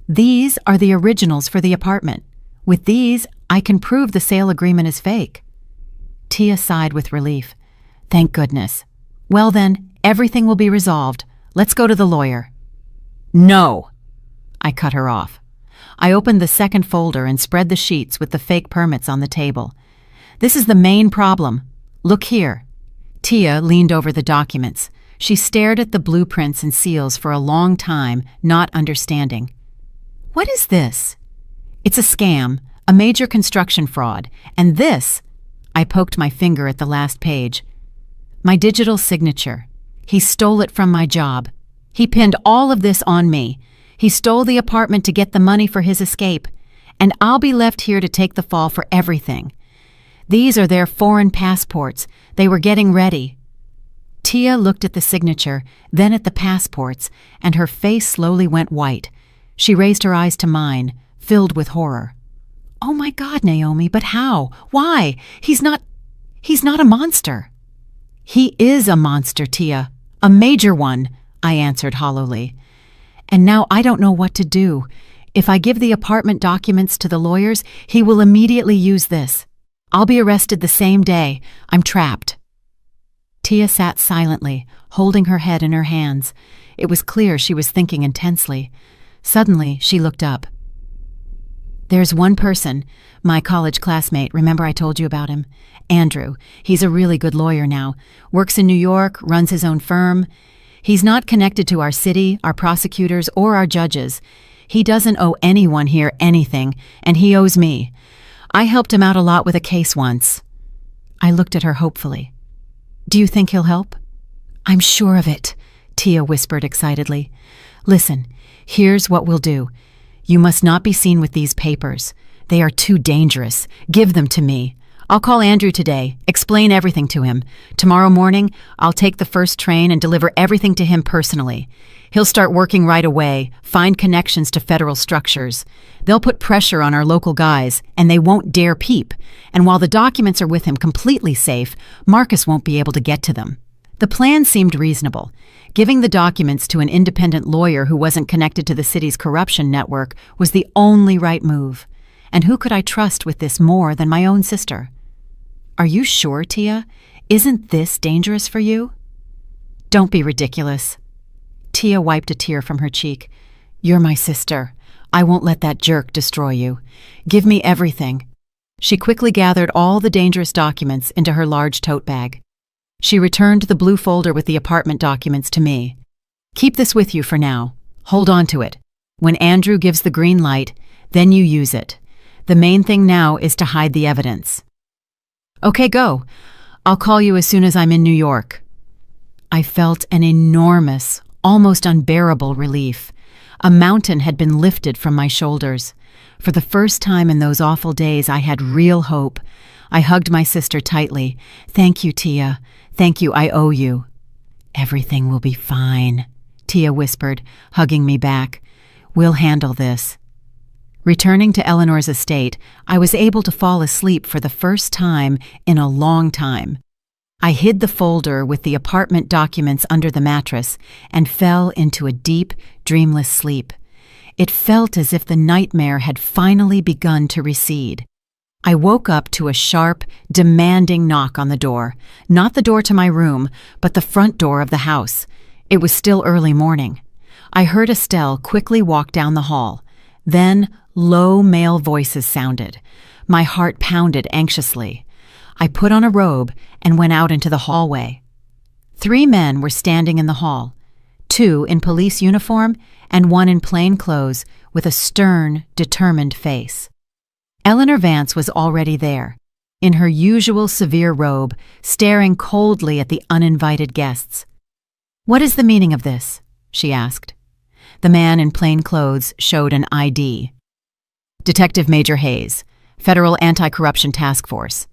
A: "These are the originals for the apartment. With these, I can prove the sale agreement is fake." Tia sighed with relief. "Thank goodness. Well then, everything will be resolved. Let's go to the lawyer." "No!" I cut her off. I opened the second folder and spread the sheets with the fake permits on the table. "This is the main problem. Look here." Tia leaned over the documents. She stared at the blueprints and seals for a long time, not understanding. "What is this?" "It's a scam, a major construction fraud. And this," I poked my finger at the last page, "my digital signature. He stole it from my job. He pinned all of this on me. He stole the apartment to get the money for his escape. And I'll be left here to take the fall for everything. These are their foreign passports. They were getting ready." Tia looked at the signature, then at the passports, and her face slowly went white. She raised her eyes to mine, filled with horror. "Oh my God, Naomi, but how? Why? He's not a monster." "He is a monster, Tia. A major one," I answered hollowly. "And now I don't know what to do. If I give the apartment documents to the lawyers, he will immediately use this. I'll be arrested the same day. I'm trapped." Tia sat silently, holding her head in her hands. It was clear she was thinking intensely. Suddenly, she looked up. "There's one person, my college classmate, remember I told you about him? Andrew. He's a really good lawyer now. Works in New York, runs his own firm. He's not connected to our city, our prosecutors, or our judges. He doesn't owe anyone here anything, and he owes me. I helped him out a lot with a case once. I looked at her hopefully. Do you think he'll help? I'm sure of it, Tia whispered excitedly. Listen, here's what we'll do. You must not be seen with these papers. They are too dangerous. Give them to me. I'll call Andrew today, explain everything to him. Tomorrow morning, I'll take the first train and deliver everything to him personally. He'll start working right away, find connections to federal structures. They'll put pressure on our local guys, and they won't dare peep. And while the documents are with him completely safe, Marcus won't be able to get to them. The plan seemed reasonable. Giving the documents to an independent lawyer who wasn't connected to the city's corruption network was the only right move. And who could I trust with this more than my own sister? Are you sure, Tia? Isn't this dangerous for you? Don't be ridiculous. Tia wiped a tear from her cheek. You're my sister. I won't let that jerk destroy you. Give me everything. She quickly gathered all the dangerous documents into her large tote bag. She returned the blue folder with the apartment documents to me. Keep this with you for now. Hold on to it. When Andrew gives the green light, then you use it. The main thing now is to hide the evidence. Okay, go. I'll call you as soon as I'm in New York. I felt an enormous, almost unbearable relief. A mountain had been lifted from my shoulders. For the first time in those awful days, I had real hope. I hugged my sister tightly. Thank you, Tia. Thank you, I owe you. Everything will be fine, Tia whispered, hugging me back. We'll handle this. Returning to Eleanor's estate, I was able to fall asleep for the first time in a long time. I hid the folder with the apartment documents under the mattress and fell into a deep, dreamless sleep. It felt as if the nightmare had finally begun to recede. I woke up to a sharp, demanding knock on the door. Not the door to my room, but the front door of the house. It was still early morning. I heard Estelle quickly walk down the hall. Then low male voices sounded. My heart pounded anxiously. I put on a robe and went out into the hallway. 3 men were standing in the hall, 2 in police uniform and 1 in plain clothes with a stern, determined face. Eleanor Vance was already there, in her usual severe robe, staring coldly at the uninvited guests. "What is the meaning of this?" she asked. The man in plain clothes showed an ID. "Detective Major Hayes, Federal Anti-Corruption Task Force.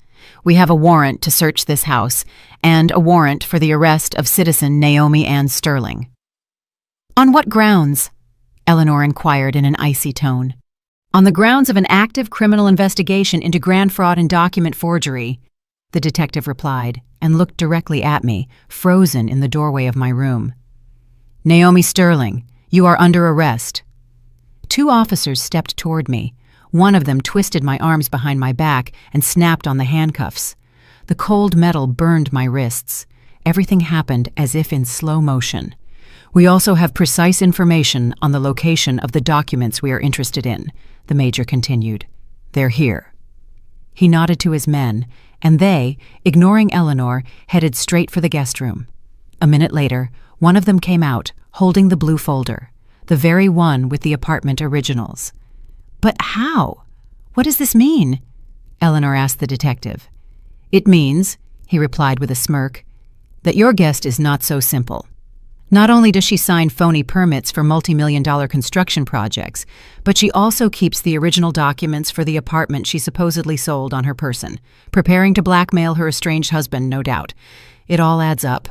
A: We have a warrant to search this house and a warrant for the arrest of citizen Naomi Ann Sterling." "On what grounds?" Eleanor inquired in an icy tone. "On the grounds of an active criminal investigation into grand fraud and document forgery," the detective replied and looked directly at me, frozen in the doorway of my room. "Naomi Sterling, you are under arrest." 2 officers stepped toward me. One of them twisted my arms behind my back and snapped on the handcuffs. The cold metal burned my wrists. Everything happened as if in slow motion. "We also have precise information on the location of the documents we are interested in," the major continued. "They're here." He nodded to his men, and they, ignoring Eleanor, headed straight for the guest room. A minute later, one of them came out, holding the blue folder, the very one with the apartment originals. "But how? What does this mean?" Eleanor asked the detective. "It means," he replied with a smirk, "that your guest is not so simple. Not only does she sign phony permits for multi-million-dollar construction projects, but she also keeps the original documents for the apartment she supposedly sold on her person, preparing to blackmail her estranged husband, no doubt. It all adds up."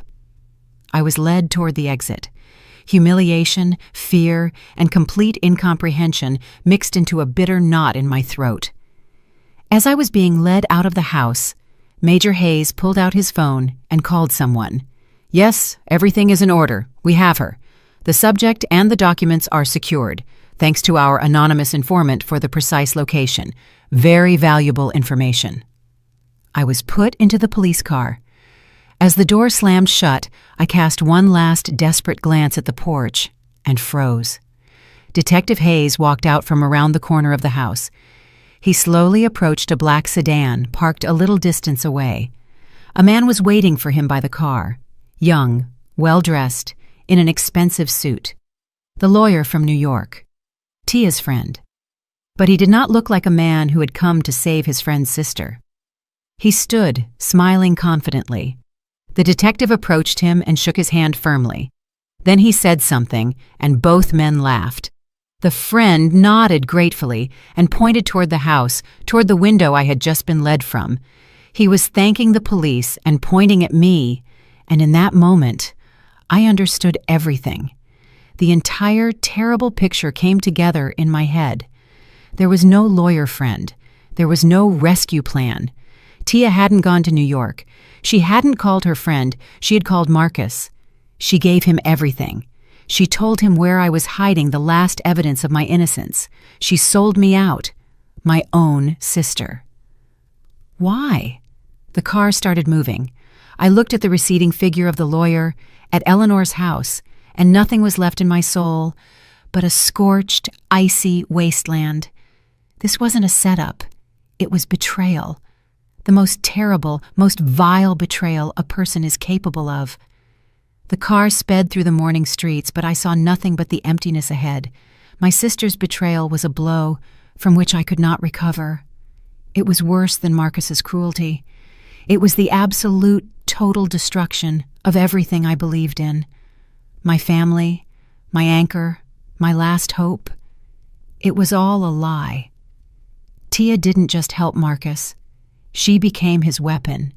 A: I was led toward the exit. Humiliation, fear, and complete incomprehension mixed into a bitter knot in my throat. As I was being led out of the house, Major Hayes pulled out his phone and called someone. "Yes, everything is in order. We have her. The subject and the documents are secured, thanks to our anonymous informant for the precise location. Very valuable information." I was put into the police car. As the door slammed shut, I cast one last desperate glance at the porch and froze. Detective Hayes walked out from around the corner of the house. He slowly approached a black sedan parked a little distance away. A man was waiting for him by the car, young, well-dressed, in an expensive suit. The lawyer from New York. Tia's friend. But he did not look like a man who had come to save his friend's sister. He stood, smiling confidently. The detective approached him and shook his hand firmly. Then he said something, and both men laughed. The friend nodded gratefully and pointed toward the house, toward the window I had just been led from. He was thanking the police and pointing at me, and in that moment, I understood everything. The entire terrible picture came together in my head. There was no lawyer friend. There was no rescue plan. Tia hadn't gone to New York. She hadn't called her friend. She had called Marcus. She gave him everything. She told him where I was hiding the last evidence of my innocence. She sold me out. My own sister. Why? The car started moving. I looked at the receding figure of the lawyer, at Eleanor's house, and nothing was left in my soul but a scorched, icy wasteland. This wasn't a setup. It was betrayal. The most terrible, most vile betrayal a person is capable of. The car sped through the morning streets, but I saw nothing but the emptiness ahead. My sister's betrayal was a blow from which I could not recover. It was worse than Marcus's cruelty. It was the absolute, total destruction of everything I believed in. My family, my anchor, my last hope. It was all a lie. Tia didn't just help Marcus. She became his weapon.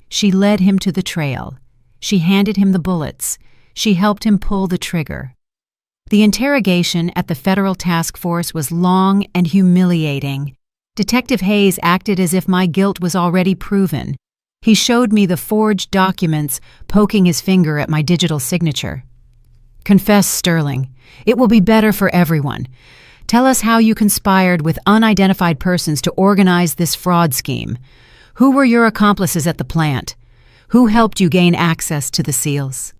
A: She led him to the trail. She handed him the bullets. She helped him pull the trigger. The interrogation at the federal task force was long and humiliating. Detective Hayes acted as if my guilt was already proven. He showed me the forged documents, poking his finger at my digital signature. Confess, Sterling. It will be better for everyone. Tell us how you conspired with unidentified persons to organize this fraud scheme. Who were your accomplices at the plant? Who helped you gain access to the seals?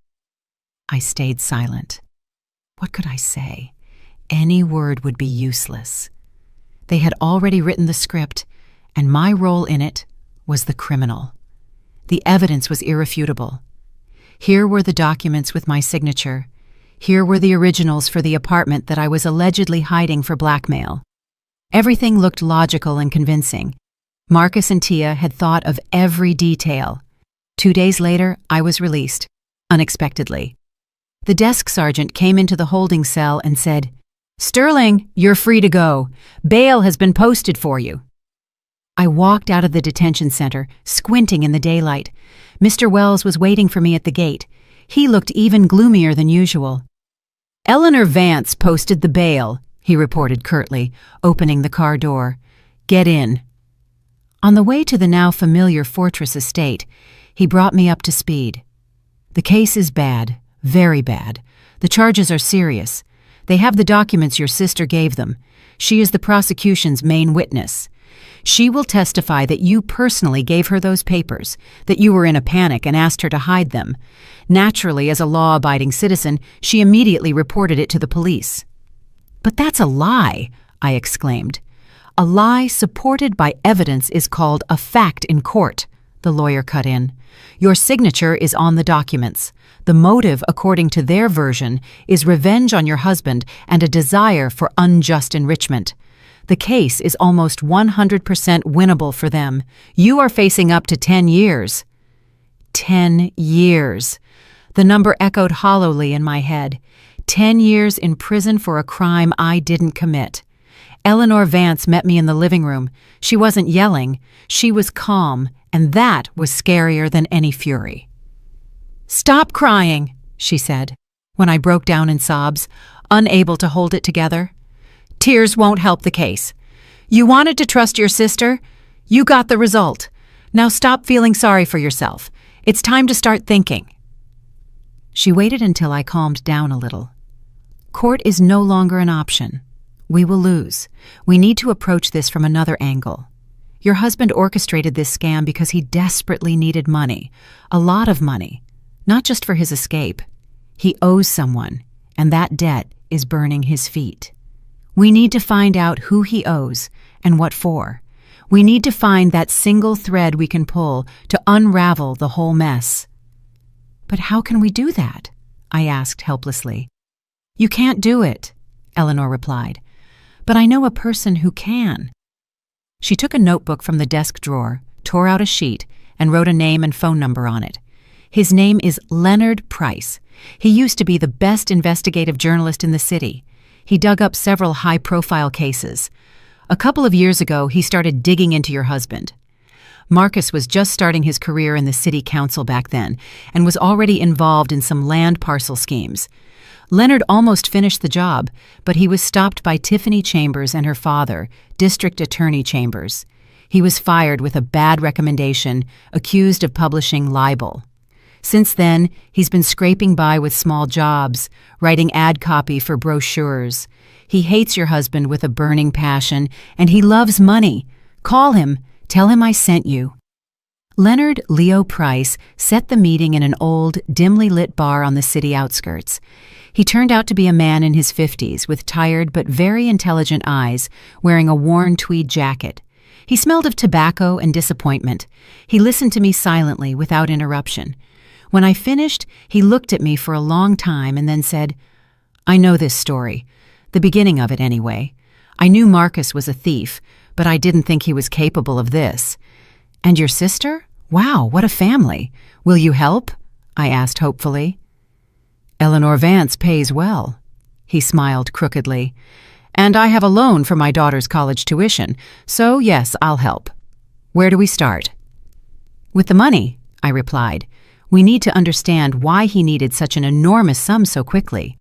A: I stayed silent. What could I say? Any word would be useless. They had already written the script, and my role in it was the criminal. The evidence was irrefutable. Here were the documents with my signature. Here were the originals for the apartment that I was allegedly hiding for blackmail. Everything looked logical and convincing. Marcus and Tia had thought of every detail. 2 days later, I was released, unexpectedly. The desk sergeant came into the holding cell and said, "Sterling, you're free to go. Bail has been posted for you." I walked out of the detention center, squinting in the daylight. Mr. Wells was waiting for me at the gate. He looked even gloomier than usual. "Eleanor Vance posted the bail," he reported curtly, opening the car door. "Get in." On the way to the now familiar Fortress estate, he brought me up to speed. "The case is bad, very bad. The charges are serious. They have the documents your sister gave them. She is the prosecution's main witness. She will testify that you personally gave her those papers, that you were in a panic and asked her to hide them. Naturally, as a law-abiding citizen, she immediately reported it to the police." "But that's a lie," I exclaimed. "A lie supported by evidence is called a fact in court," the lawyer cut in. "Your signature is on the documents. The motive, according to their version, is revenge on your husband and a desire for unjust enrichment. The case is almost 100% winnable for them. You are facing up to 10 years. 10 years. The number echoed hollowly in my head. 10 years in prison for a crime I didn't commit. Eleanor Vance met me in the living room. She wasn't yelling. She was calm, and that was scarier than any fury. "Stop crying," she said, when I broke down in sobs, unable to hold it together. "Tears won't help the case. You wanted to trust your sister? You got the result. Now stop feeling sorry for yourself. It's time to start thinking." She waited until I calmed down a little. "Court is no longer an option. We will lose. We need to approach this from another angle. Your husband orchestrated this scam because he desperately needed money, a lot of money, not just for his escape. He owes someone, and that debt is burning his feet. We need to find out who he owes and what for. We need to find that single thread we can pull to unravel the whole mess." "But how can we do that?" I asked helplessly. "You can't do it," Eleanor replied. but I know a person who can." She took a notebook from the desk drawer, tore out a sheet, and wrote a name and phone number on it. "His name is Leonard Price. He used to be the best investigative journalist in the city. He dug up several high-profile cases. A couple of years ago, he started digging into your husband." Marcus was just starting his career in the city council back then and was already involved in some land parcel schemes. Leonard almost finished the job, but he was stopped by Tiffany Chambers and her father, District Attorney Chambers. He was fired with a bad recommendation, accused of publishing libel. Since then, he's been scraping by with small jobs, writing ad copy for brochures. He hates your husband with a burning passion, and he loves money. Call him. Tell him I sent you." Leonard Leo Price set the meeting in an old, dimly lit bar on the city outskirts. He turned out to be a man in his 50s with tired but very intelligent eyes, wearing a worn tweed jacket. He smelled of tobacco and disappointment. He listened to me silently, without interruption. When I finished, he looked at me for a long time and then said, "I know this story. The beginning of it, anyway. I knew Marcus was a thief, but I didn't think he was capable of this. And your sister? Wow, what a family. Will you help?" I asked hopefully. "Eleanor Vance pays well." He smiled crookedly. "And I have a loan for my daughter's college tuition, so yes, I'll help. Where do we start?" "With the money," I replied. "We need to understand why he needed such an enormous sum so quickly."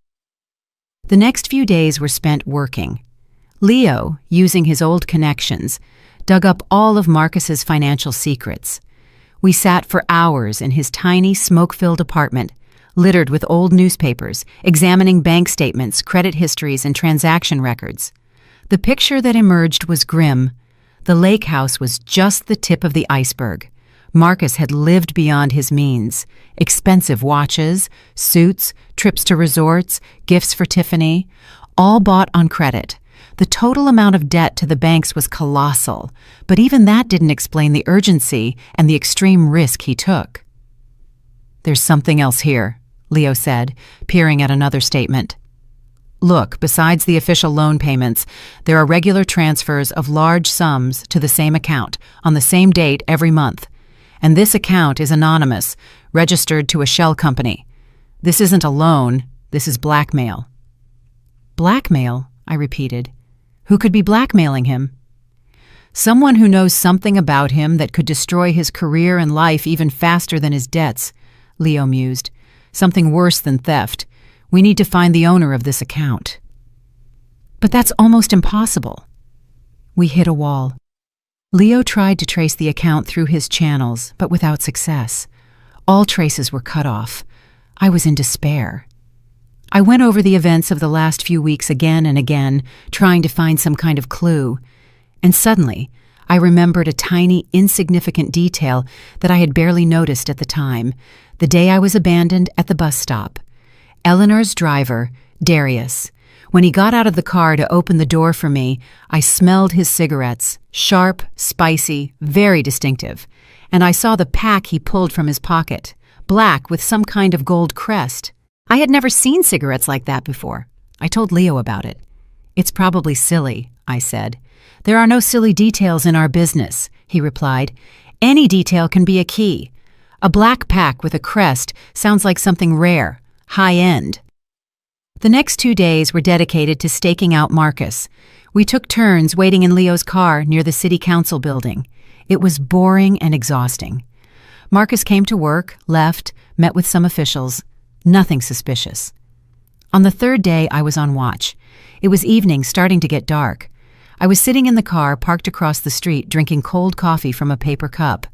A: The next few days were spent working. Leo, using his old connections, dug up all of Marcus's financial secrets. We sat for hours in his tiny, smoke-filled apartment, littered with old newspapers, examining bank statements, credit histories, and transaction records. The picture that emerged was grim. The lake house was just the tip of the iceberg. Marcus had lived beyond his means. Expensive watches, suits, trips to resorts, gifts for Tiffany, all bought on credit. The total amount of debt to the banks was colossal, but even that didn't explain the urgency and the extreme risk he took. "There's something else here," Leo said, peering at another statement. "Look, besides the official loan payments, there are regular transfers of large sums to the same account on the same date every month. And this account is anonymous, registered to a shell company. This isn't a loan, this is blackmail." "Blackmail?" I repeated. "Who could be blackmailing him?" "Someone who knows something about him that could destroy his career and life even faster than his debts," Leo mused. "Something worse than theft. We need to find the owner of this account." "But that's almost impossible." We hit a wall. Leo tried to trace the account through his channels, but without success. All traces were cut off. I was in despair. I went over the events of the last few weeks again and again, trying to find some kind of clue. And suddenly, I remembered a tiny, insignificant detail that I had barely noticed at the time, the day I was abandoned at the bus stop. Eleanor's driver, Darius. When he got out of the car to open the door for me, I smelled his cigarettes, sharp, spicy, very distinctive, and I saw the pack he pulled from his pocket, black with some kind of gold crest. I had never seen cigarettes like that before. I told Leo about it. "It's probably silly," I said. "There are no silly details in our business," he replied. "Any detail can be a key. A black pack with a crest sounds like something rare, high-end." The next 2 days were dedicated to staking out Marcus. We took turns waiting in Leo's car near the city council building. It was boring and exhausting. Marcus came to work, left, met with some officials. Nothing suspicious. On the third day, I was on watch. It was evening, starting to get dark. I was sitting in the car parked across the street, drinking cold coffee from a paper cup.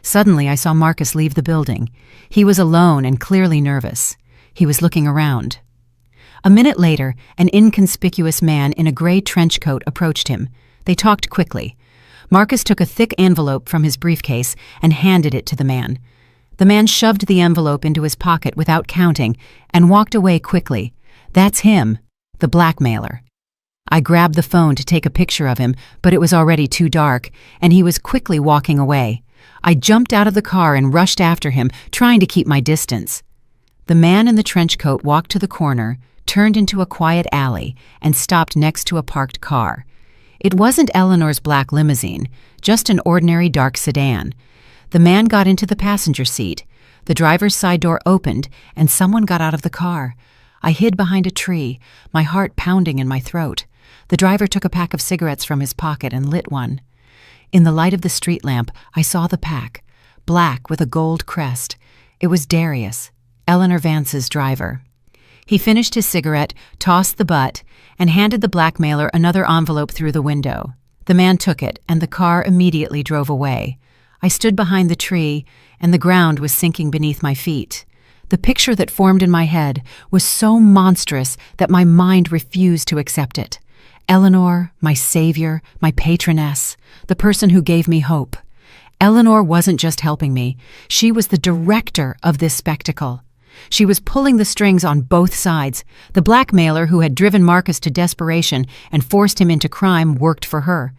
A: Suddenly, I saw Marcus leave the building. He was alone and clearly nervous. He was looking around. A minute later, an inconspicuous man in a gray trench coat approached him. They talked quickly. Marcus took a thick envelope from his briefcase and handed it to the man. The man shoved the envelope into his pocket without counting and walked away quickly. That's him, the blackmailer. I grabbed the phone to take a picture of him, but it was already too dark, and he was quickly walking away. I jumped out of the car and rushed after him, trying to keep my distance. The man in the trench coat walked to the corner, turned into a quiet alley, and stopped next to a parked car. It wasn't Eleanor's black limousine, just an ordinary dark sedan. The man got into the passenger seat. The driver's side door opened, and someone got out of the car. I hid behind a tree, my heart pounding in my throat. The driver took a pack of cigarettes from his pocket and lit one. In the light of the street lamp, I saw the pack, black with a gold crest. It was Darius, Eleanor Vance's driver. He finished his cigarette, tossed the butt, and handed the blackmailer another envelope through the window. The man took it, and the car immediately drove away. I stood behind the tree, and the ground was sinking beneath my feet. The picture that formed in my head was so monstrous that my mind refused to accept it. Eleanor, my savior, my patroness, the person who gave me hope. Eleanor wasn't just helping me. She was the director of this spectacle. She was pulling the strings on both sides. The blackmailer who had driven Marcus to desperation and forced him into crime worked for her.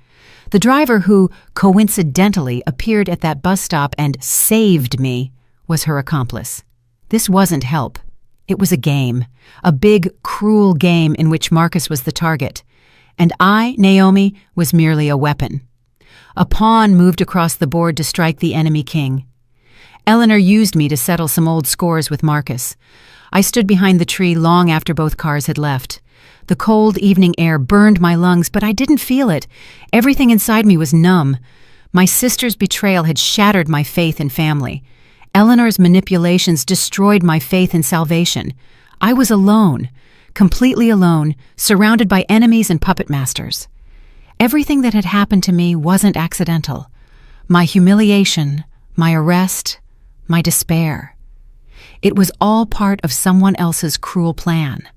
A: The driver who, coincidentally, appeared at that bus stop and saved me was her accomplice. This wasn't help. It was a game. A big, cruel game in which Marcus was the target. And I, Naomi, was merely a weapon. A pawn moved across the board to strike the enemy king. Eleanor used me to settle some old scores with Marcus. I stood behind the tree long after both cars had left. The cold evening air burned my lungs, but I didn't feel it. Everything inside me was numb. My sister's betrayal had shattered my faith in family. Eleanor's manipulations destroyed my faith in salvation. I was alone, completely alone, surrounded by enemies and puppet masters. Everything that had happened to me wasn't accidental. My humiliation, my arrest, my despair. It was all part of someone else's cruel plan.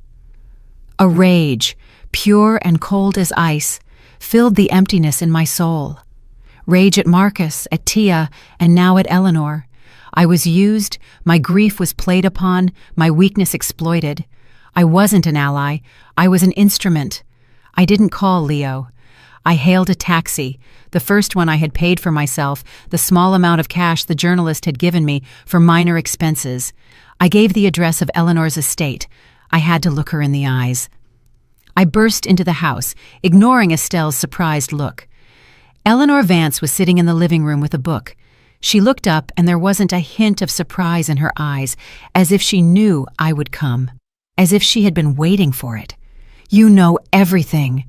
A: A rage, pure and cold as ice, filled the emptiness in my soul. Rage at Marcus, at Tia, and now at Eleanor. I was used, my grief was played upon, my weakness exploited. I wasn't an ally, I was an instrument. I didn't call Leo. I hailed a taxi, the first one I had paid for myself, the small amount of cash the journalist had given me for minor expenses. I gave the address of Eleanor's estate. I had to look her in the eyes. I burst into the house, ignoring Estelle's surprised look. Eleanor Vance was sitting in the living room with a book. She looked up, and there wasn't a hint of surprise in her eyes, as if she knew I would come, as if she had been waiting for it. "You know everything."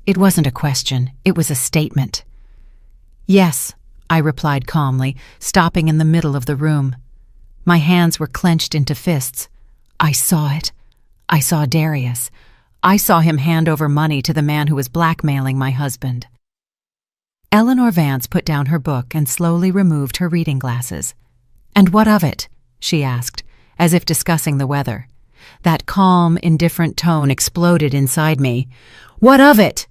A: It wasn't a question, it was a statement. "Yes," I replied calmly, stopping in the middle of the room. My hands were clenched into fists. I saw it. I saw Darius. I saw him hand over money to the man who was blackmailing my husband. Eleanor Vance put down her book and slowly removed her reading glasses. "And what of it?" she asked, as if discussing the weather. That calm, indifferent tone exploded inside me. "What of it?"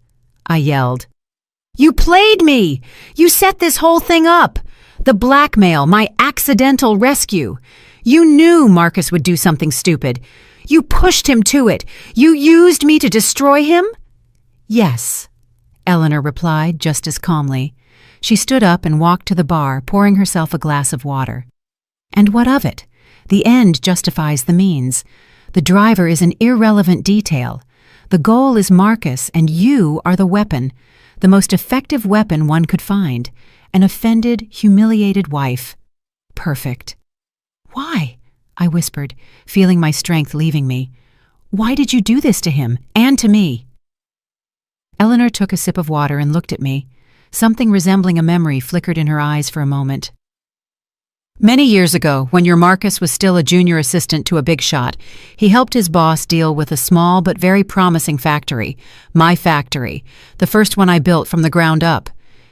A: I yelled. "You played me! You set this whole thing up! The blackmail, my accidental rescue! You knew Marcus would do something stupid. You pushed him to it. You used me to destroy him?" "Yes," Eleanor replied just as calmly. She stood up and walked to the bar, pouring herself a glass of water. "And what of it? The end justifies the means. The driver is an irrelevant detail. The goal is Marcus, and you are the weapon, the most effective weapon one could find, an offended, humiliated wife. Perfect." "Why?" I whispered, feeling my strength leaving me. "Why did you do this to him, and to me?" Eleanor took a sip of water and looked at me. Something resembling a memory flickered in her eyes for a moment. "Many years ago, when your Marcus was still a junior assistant to a big shot, he helped his boss deal with a small but very promising factory, my factory, the first one I built from the ground up.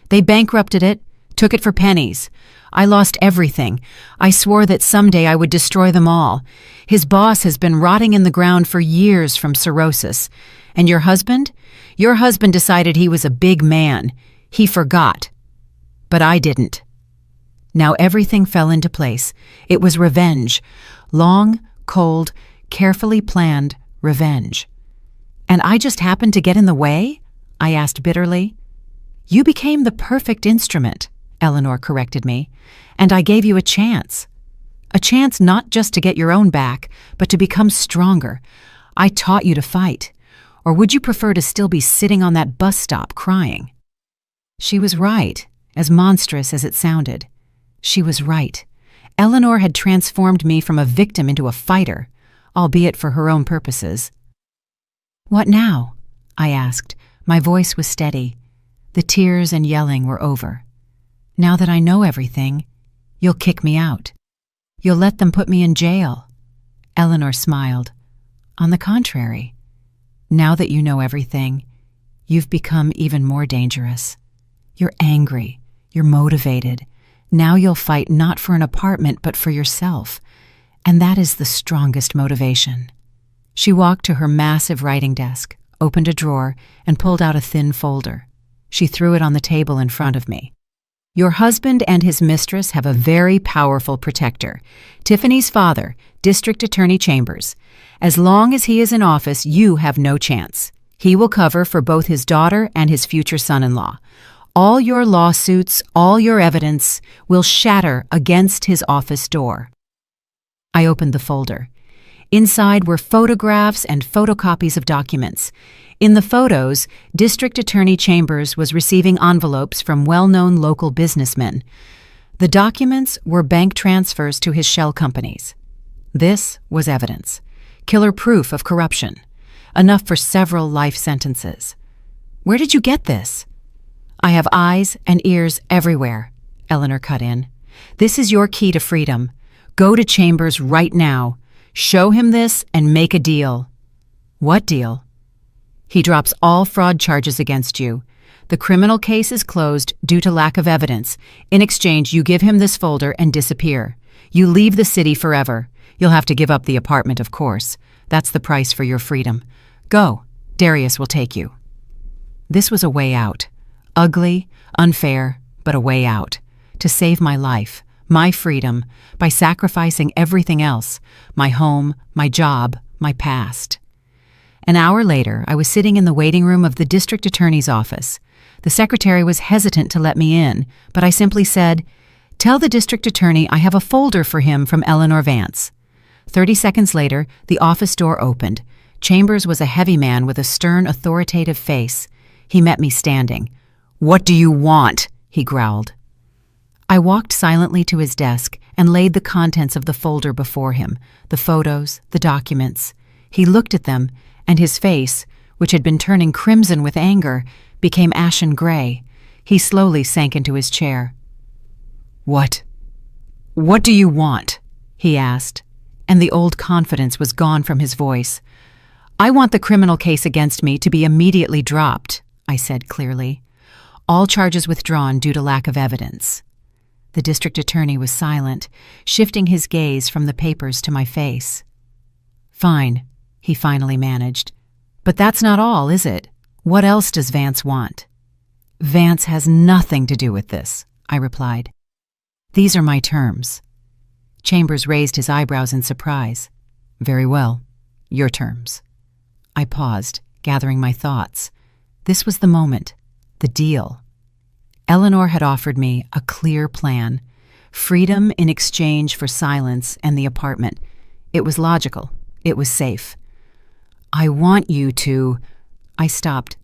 A: They bankrupted it, took it for pennies. I lost everything. I swore that someday I would destroy them all. His boss has been rotting in the ground for years from cirrhosis. And your husband? Your husband decided he was a big man. He forgot. But I didn't. Now everything fell into place. It was revenge. Long, cold, carefully planned revenge. And I just happened to get in the way? I asked bitterly. You became the perfect instrument, Eleanor corrected me, and I gave you a chance. A chance not just to get your own back, but to become stronger. I taught you to fight. Or would you prefer to still be sitting on that bus stop crying?" She was right, as monstrous as it sounded. She was right. Eleanor had transformed me from a victim into a fighter, albeit for her own purposes. "What now?" I asked. My voice was steady. The tears and yelling were over. "Now that I know everything, you'll kick me out. You'll let them put me in jail." Eleanor smiled. "On the contrary, now that you know everything, you've become even more dangerous. You're angry. You're motivated. Now you'll fight not for an apartment but for yourself. And that is the strongest motivation." She walked to her massive writing desk, opened a drawer, and pulled out a thin folder. She threw it on the table in front of me. "Your husband and his mistress have a very powerful protector, Tiffany's father, District Attorney Chambers. As long as he is in office, you have no chance. He will cover for both his daughter and his future son-in-law. All your lawsuits, all your evidence will shatter against his office door." I opened the folder. Inside were photographs and photocopies of documents. In the photos, District Attorney Chambers was receiving envelopes from well-known local businessmen. The documents were bank transfers to his shell companies. This was evidence. Killer proof of corruption. Enough for several life sentences. "Where did you get this?" "I have eyes and ears everywhere," Eleanor cut in. "This is your key to freedom. Go to Chambers right now. Show him this and make a deal." "What deal?" "He drops all fraud charges against you. The criminal case is closed due to lack of evidence. In exchange, you give him this folder and disappear. You leave the city forever. You'll have to give up the apartment, of course. That's the price for your freedom. Go. Darius will take you." This was a way out. Ugly, unfair, but a way out. To save my life, my freedom, by sacrificing everything else, my home, my job, my past. An hour later, I was sitting in the waiting room of the district attorney's office. The secretary was hesitant to let me in, but I simply said, "Tell the district attorney I have a folder for him from Eleanor Vance." 30 seconds later, the office door opened. Chambers was a heavy man with a stern, authoritative face. He met me standing. "What do you want?" he growled. I walked silently to his desk and laid the contents of the folder before him, the photos, the documents. He looked at them, and his face, which had been turning crimson with anger, became ashen gray. He slowly sank into his chair. What do you want?" he asked, and the old confidence was gone from his voice. "I want the criminal case against me to be immediately dropped," I said clearly. "All charges withdrawn due to lack of evidence." The district attorney was silent, shifting his gaze from the papers to my face. "Fine," he finally managed. "But that's not all, is it? What else does Vance want?" "Vance has nothing to do with this," I replied. "These are my terms." Chambers raised his eyebrows in surprise. "Very well. Your terms." I paused, gathering my thoughts. This was the moment, the deal. Eleanor had offered me a clear plan. Freedom in exchange for silence and the apartment. It was logical. It was safe. "I want you to—" I stopped.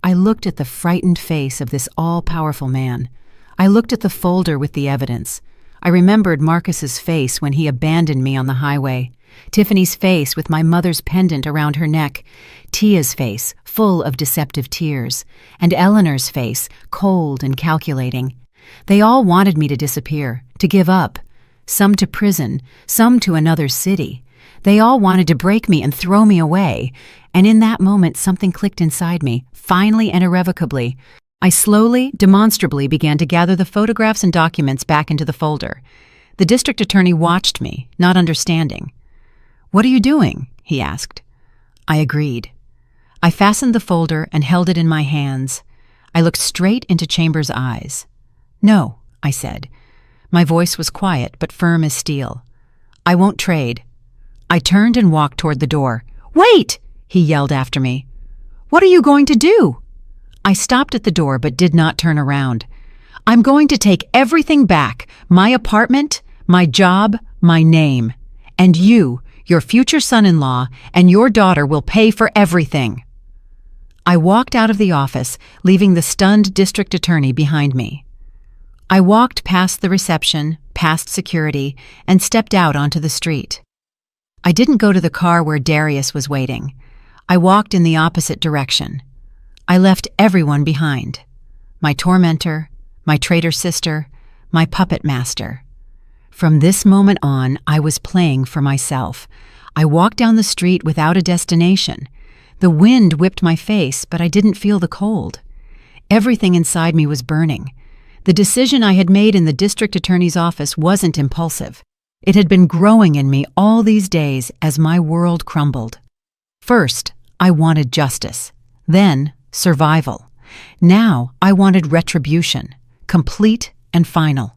A: I looked at the frightened face of this all-powerful man. I looked at the folder with the evidence. I remembered Marcus's face when he abandoned me on the highway, Tiffany's face with my mother's pendant around her neck, Tia's face, full of deceptive tears, and Eleanor's face, cold and calculating. They all wanted me to disappear, to give up, some to prison, some to another city. They all wanted to break me and throw me away, and in that moment something clicked inside me, finally and irrevocably. I slowly, demonstrably began to gather the photographs and documents back into the folder. The district attorney watched me, not understanding. "What are you doing?" he asked. I agreed. I fastened the folder and held it in my hands. I looked straight into Chambers' eyes. "No," I said. My voice was quiet but firm as steel. "I won't trade." I turned and walked toward the door. "Wait!" he yelled after me. "What are you going to do?" I stopped at the door but did not turn around. "I'm going to take everything back, my apartment, my job, my name. And you Your future son-in-law and your daughter will pay for everything." I walked out of the office, leaving the stunned district attorney behind me. I walked past the reception, past security, and stepped out onto the street. I didn't go to the car where Darius was waiting. I walked in the opposite direction. I left everyone behind. My tormentor, my traitor sister, my puppet master. From this moment on, I was playing for myself. I walked down the street without a destination. The wind whipped my face, but I didn't feel the cold. Everything inside me was burning. The decision I had made in the district attorney's office wasn't impulsive. It had been growing in me all these days as my world crumbled. First, I wanted justice. Then, survival. Now, I wanted retribution, complete and final.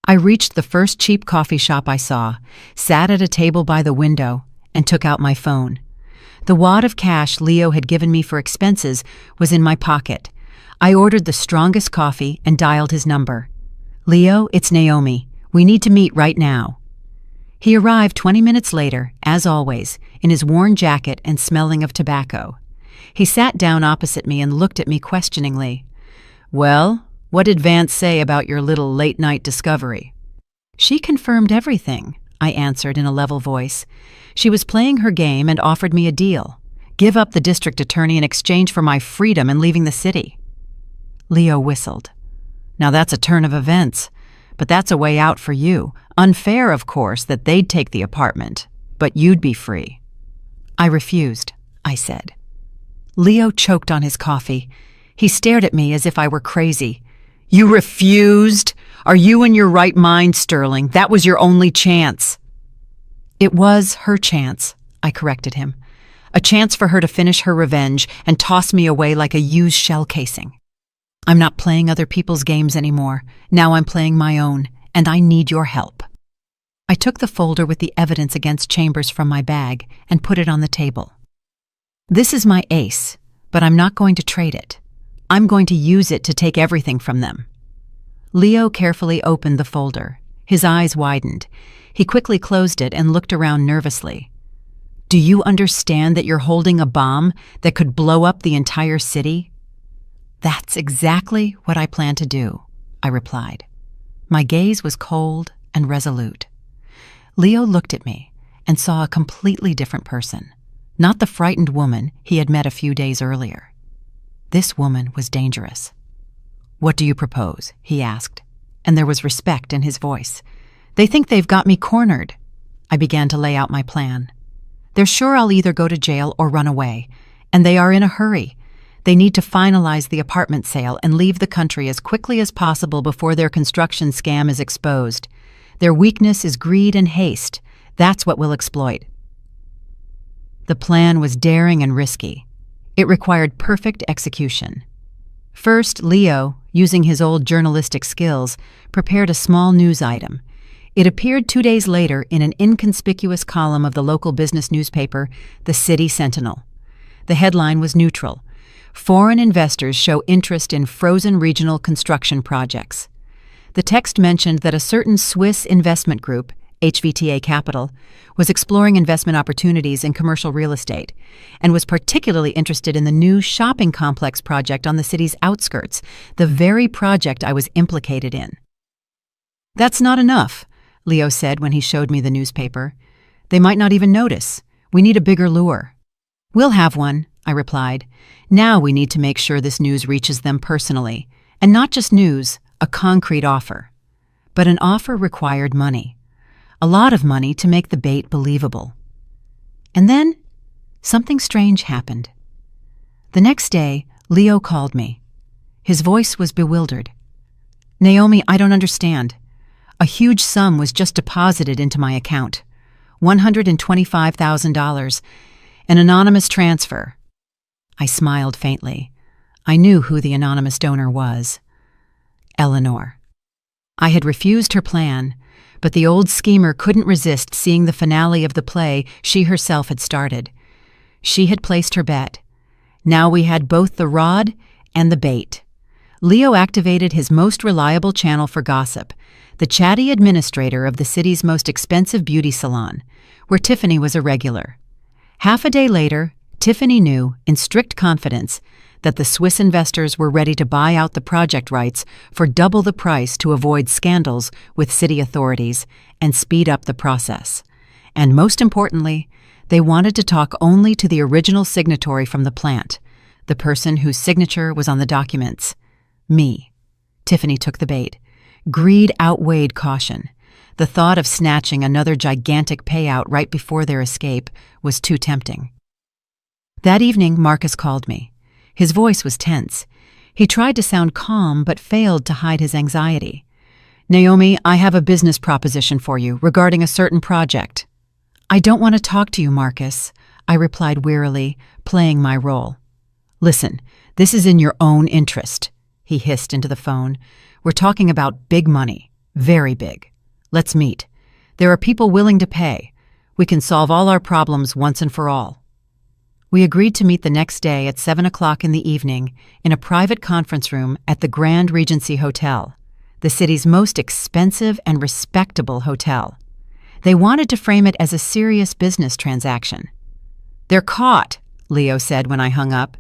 A: I reached the first cheap coffee shop I saw, sat at a table by the window, and took out my phone. The wad of cash Leo had given me for expenses was in my pocket. I ordered the strongest coffee and dialed his number. "Leo, it's Naomi. We need to meet right now." He arrived 20 minutes later, as always, in his worn jacket and smelling of tobacco. He sat down opposite me and looked at me questioningly. "Well, what did Vance say about your little late-night discovery?" "She confirmed everything," I answered in a level voice. "She was playing her game and offered me a deal. Give up the district attorney in exchange for my freedom and leaving the city." Leo whistled. "Now that's a turn of events. But that's a way out for you. Unfair, of course, that they'd take the apartment, but you'd be free." "I refused," I said. Leo choked on his coffee. He stared at me as if I were crazy. "You refused? Are you in your right mind, Sterling? That was your only chance." "It was her chance," I corrected him. "A chance for her to finish her revenge and toss me away like a used shell casing. I'm not playing other people's games anymore. Now I'm playing my own, and I need your help." I took the folder with the evidence against Chambers from my bag and put it on the table. "This is my ace, but I'm not going to trade it. I'm going to use it to take everything from them." Leo carefully opened the folder. His eyes widened. He quickly closed it and looked around nervously. "Do you understand that you're holding a bomb that could blow up the entire city?" "That's exactly what I plan to do," I replied. My gaze was cold and resolute. Leo looked at me and saw a completely different person, not the frightened woman he had met a few days earlier. This woman was dangerous. "What do you propose?" he asked, and there was respect in his voice. "They think they've got me cornered." I began to lay out my plan. "They're sure I'll either go to jail or run away, and they are in a hurry. They need to finalize the apartment sale and leave the country as quickly as possible before their construction scam is exposed. Their weakness is greed and haste. That's what we'll exploit." The plan was daring and risky. It required perfect execution. First, Leo, using his old journalistic skills, prepared a small news item. It appeared 2 days later in an inconspicuous column of the local business newspaper, the City Sentinel. The headline was neutral. "Foreign investors show interest in frozen regional construction projects." The text mentioned that a certain Swiss investment group, HVTA Capital, was exploring investment opportunities in commercial real estate and was particularly interested in the new shopping complex project on the city's outskirts, the very project I was implicated in. "That's not enough," Leo said when he showed me the newspaper. "They might not even notice. We need a bigger lure." "We'll have one," I replied. "Now we need to make sure this news reaches them personally, and not just news, a concrete offer." But an offer required money. A lot of money to make the bait believable. And then, something strange happened. The next day, Leo called me. His voice was bewildered. "Naomi, I don't understand. A huge sum was just deposited into my account. $125,000. An anonymous transfer." I smiled faintly. I knew who the anonymous donor was. Eleanor. I had refused her plan, but the old schemer couldn't resist seeing the finale of the play she herself had started. She had placed her bet. Now we had both the rod and the bait. Leo activated his most reliable channel for gossip, the chatty administrator of the city's most expensive beauty salon, where Tiffany was a regular. Half a day later, Tiffany knew, in strict confidence, that the Swiss investors were ready to buy out the project rights for double the price to avoid scandals with city authorities and speed up the process. And most importantly, they wanted to talk only to the original signatory from the plant, the person whose signature was on the documents. Me. Tiffany took the bait. Greed outweighed caution. The thought of snatching another gigantic payout right before their escape was too tempting. That evening, Marcus called me. His voice was tense. He tried to sound calm but failed to hide his anxiety. "Naomi, I have a business proposition for you regarding a certain project." "I don't want to talk to you, Marcus," I replied wearily, playing my role. "Listen, this is in your own interest," he hissed into the phone. "We're talking about big money, very big. Let's meet. There are people willing to pay. We can solve all our problems once and for all." We agreed to meet the next day at 7 o'clock in the evening in a private conference room at the Grand Regency Hotel, the city's most expensive and respectable hotel. They wanted to frame it as a serious business transaction. "They're caught," Leo said when I hung up.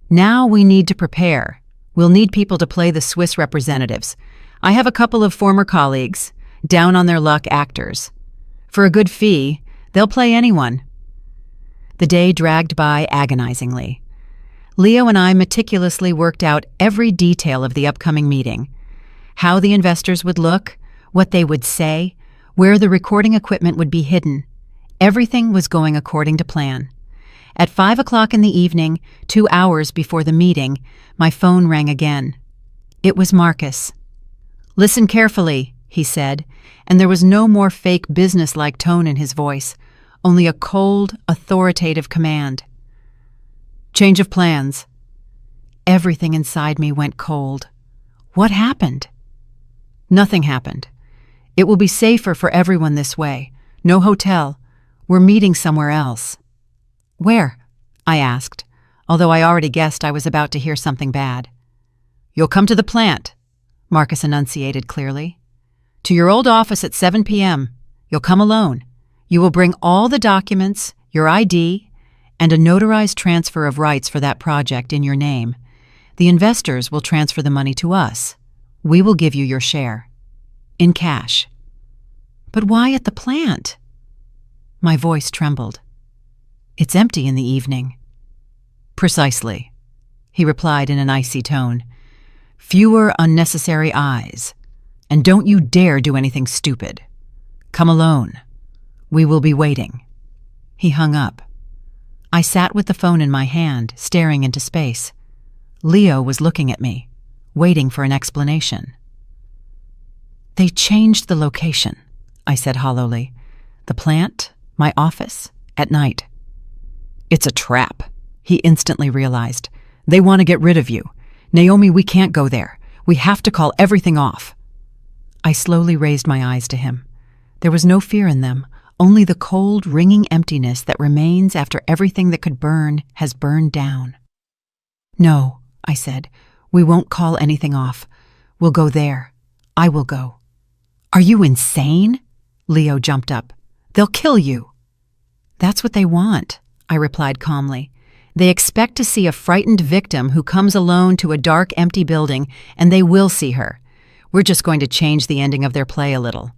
A: "Now we need to prepare. We'll need people to play the Swiss representatives. I have a couple of former colleagues, down on their luck actors. For a good fee, they'll play anyone." The day dragged by agonizingly. Leo and I meticulously worked out every detail of the upcoming meeting: how the investors would look, what they would say, where the recording equipment would be hidden. Everything was going according to plan. At 5 o'clock in the evening, 2 hours before the meeting, my phone rang again. It was Marcus. "Listen carefully," he said, and there was no more fake business-like tone in his voice, only a cold, authoritative command. "Change of plans." Everything inside me went cold. What happened? Nothing happened. It will be safer for everyone this way. No hotel. We're meeting somewhere else. "Where?" I asked, although I already guessed I was about to hear something bad. "You'll come to the plant," Marcus enunciated clearly. "To your old office at 7 p.m. You'll come alone. You will bring all the documents, your ID, and a notarized transfer of rights for that project in your name. The investors will transfer the money to us. We will give you your share. In cash." "But why at the plant?" My voice trembled. "It's empty in the evening." "Precisely," he replied in an icy tone. "Fewer unnecessary eyes. And don't you dare do anything stupid. Come alone. We will be waiting." He hung up. I sat with the phone in my hand, staring into space. Leo was looking at me, waiting for an explanation. "They changed the location," I said hollowly. "The plant, my office, at night." "It's a trap," he instantly realized. "They want to get rid of you. Naomi, we can't go there. We have to call everything off." I slowly raised my eyes to him. There was no fear in them, only the cold, ringing emptiness that remains after everything that could burn has burned down. "No," I said, "we won't call anything off. We'll go there. I will go." "Are you insane?" Leo jumped up. "They'll kill you." "That's what they want," I replied calmly. "They expect to see a frightened victim who comes alone to a dark, empty building, and they will see her. We're just going to change the ending of their play a little."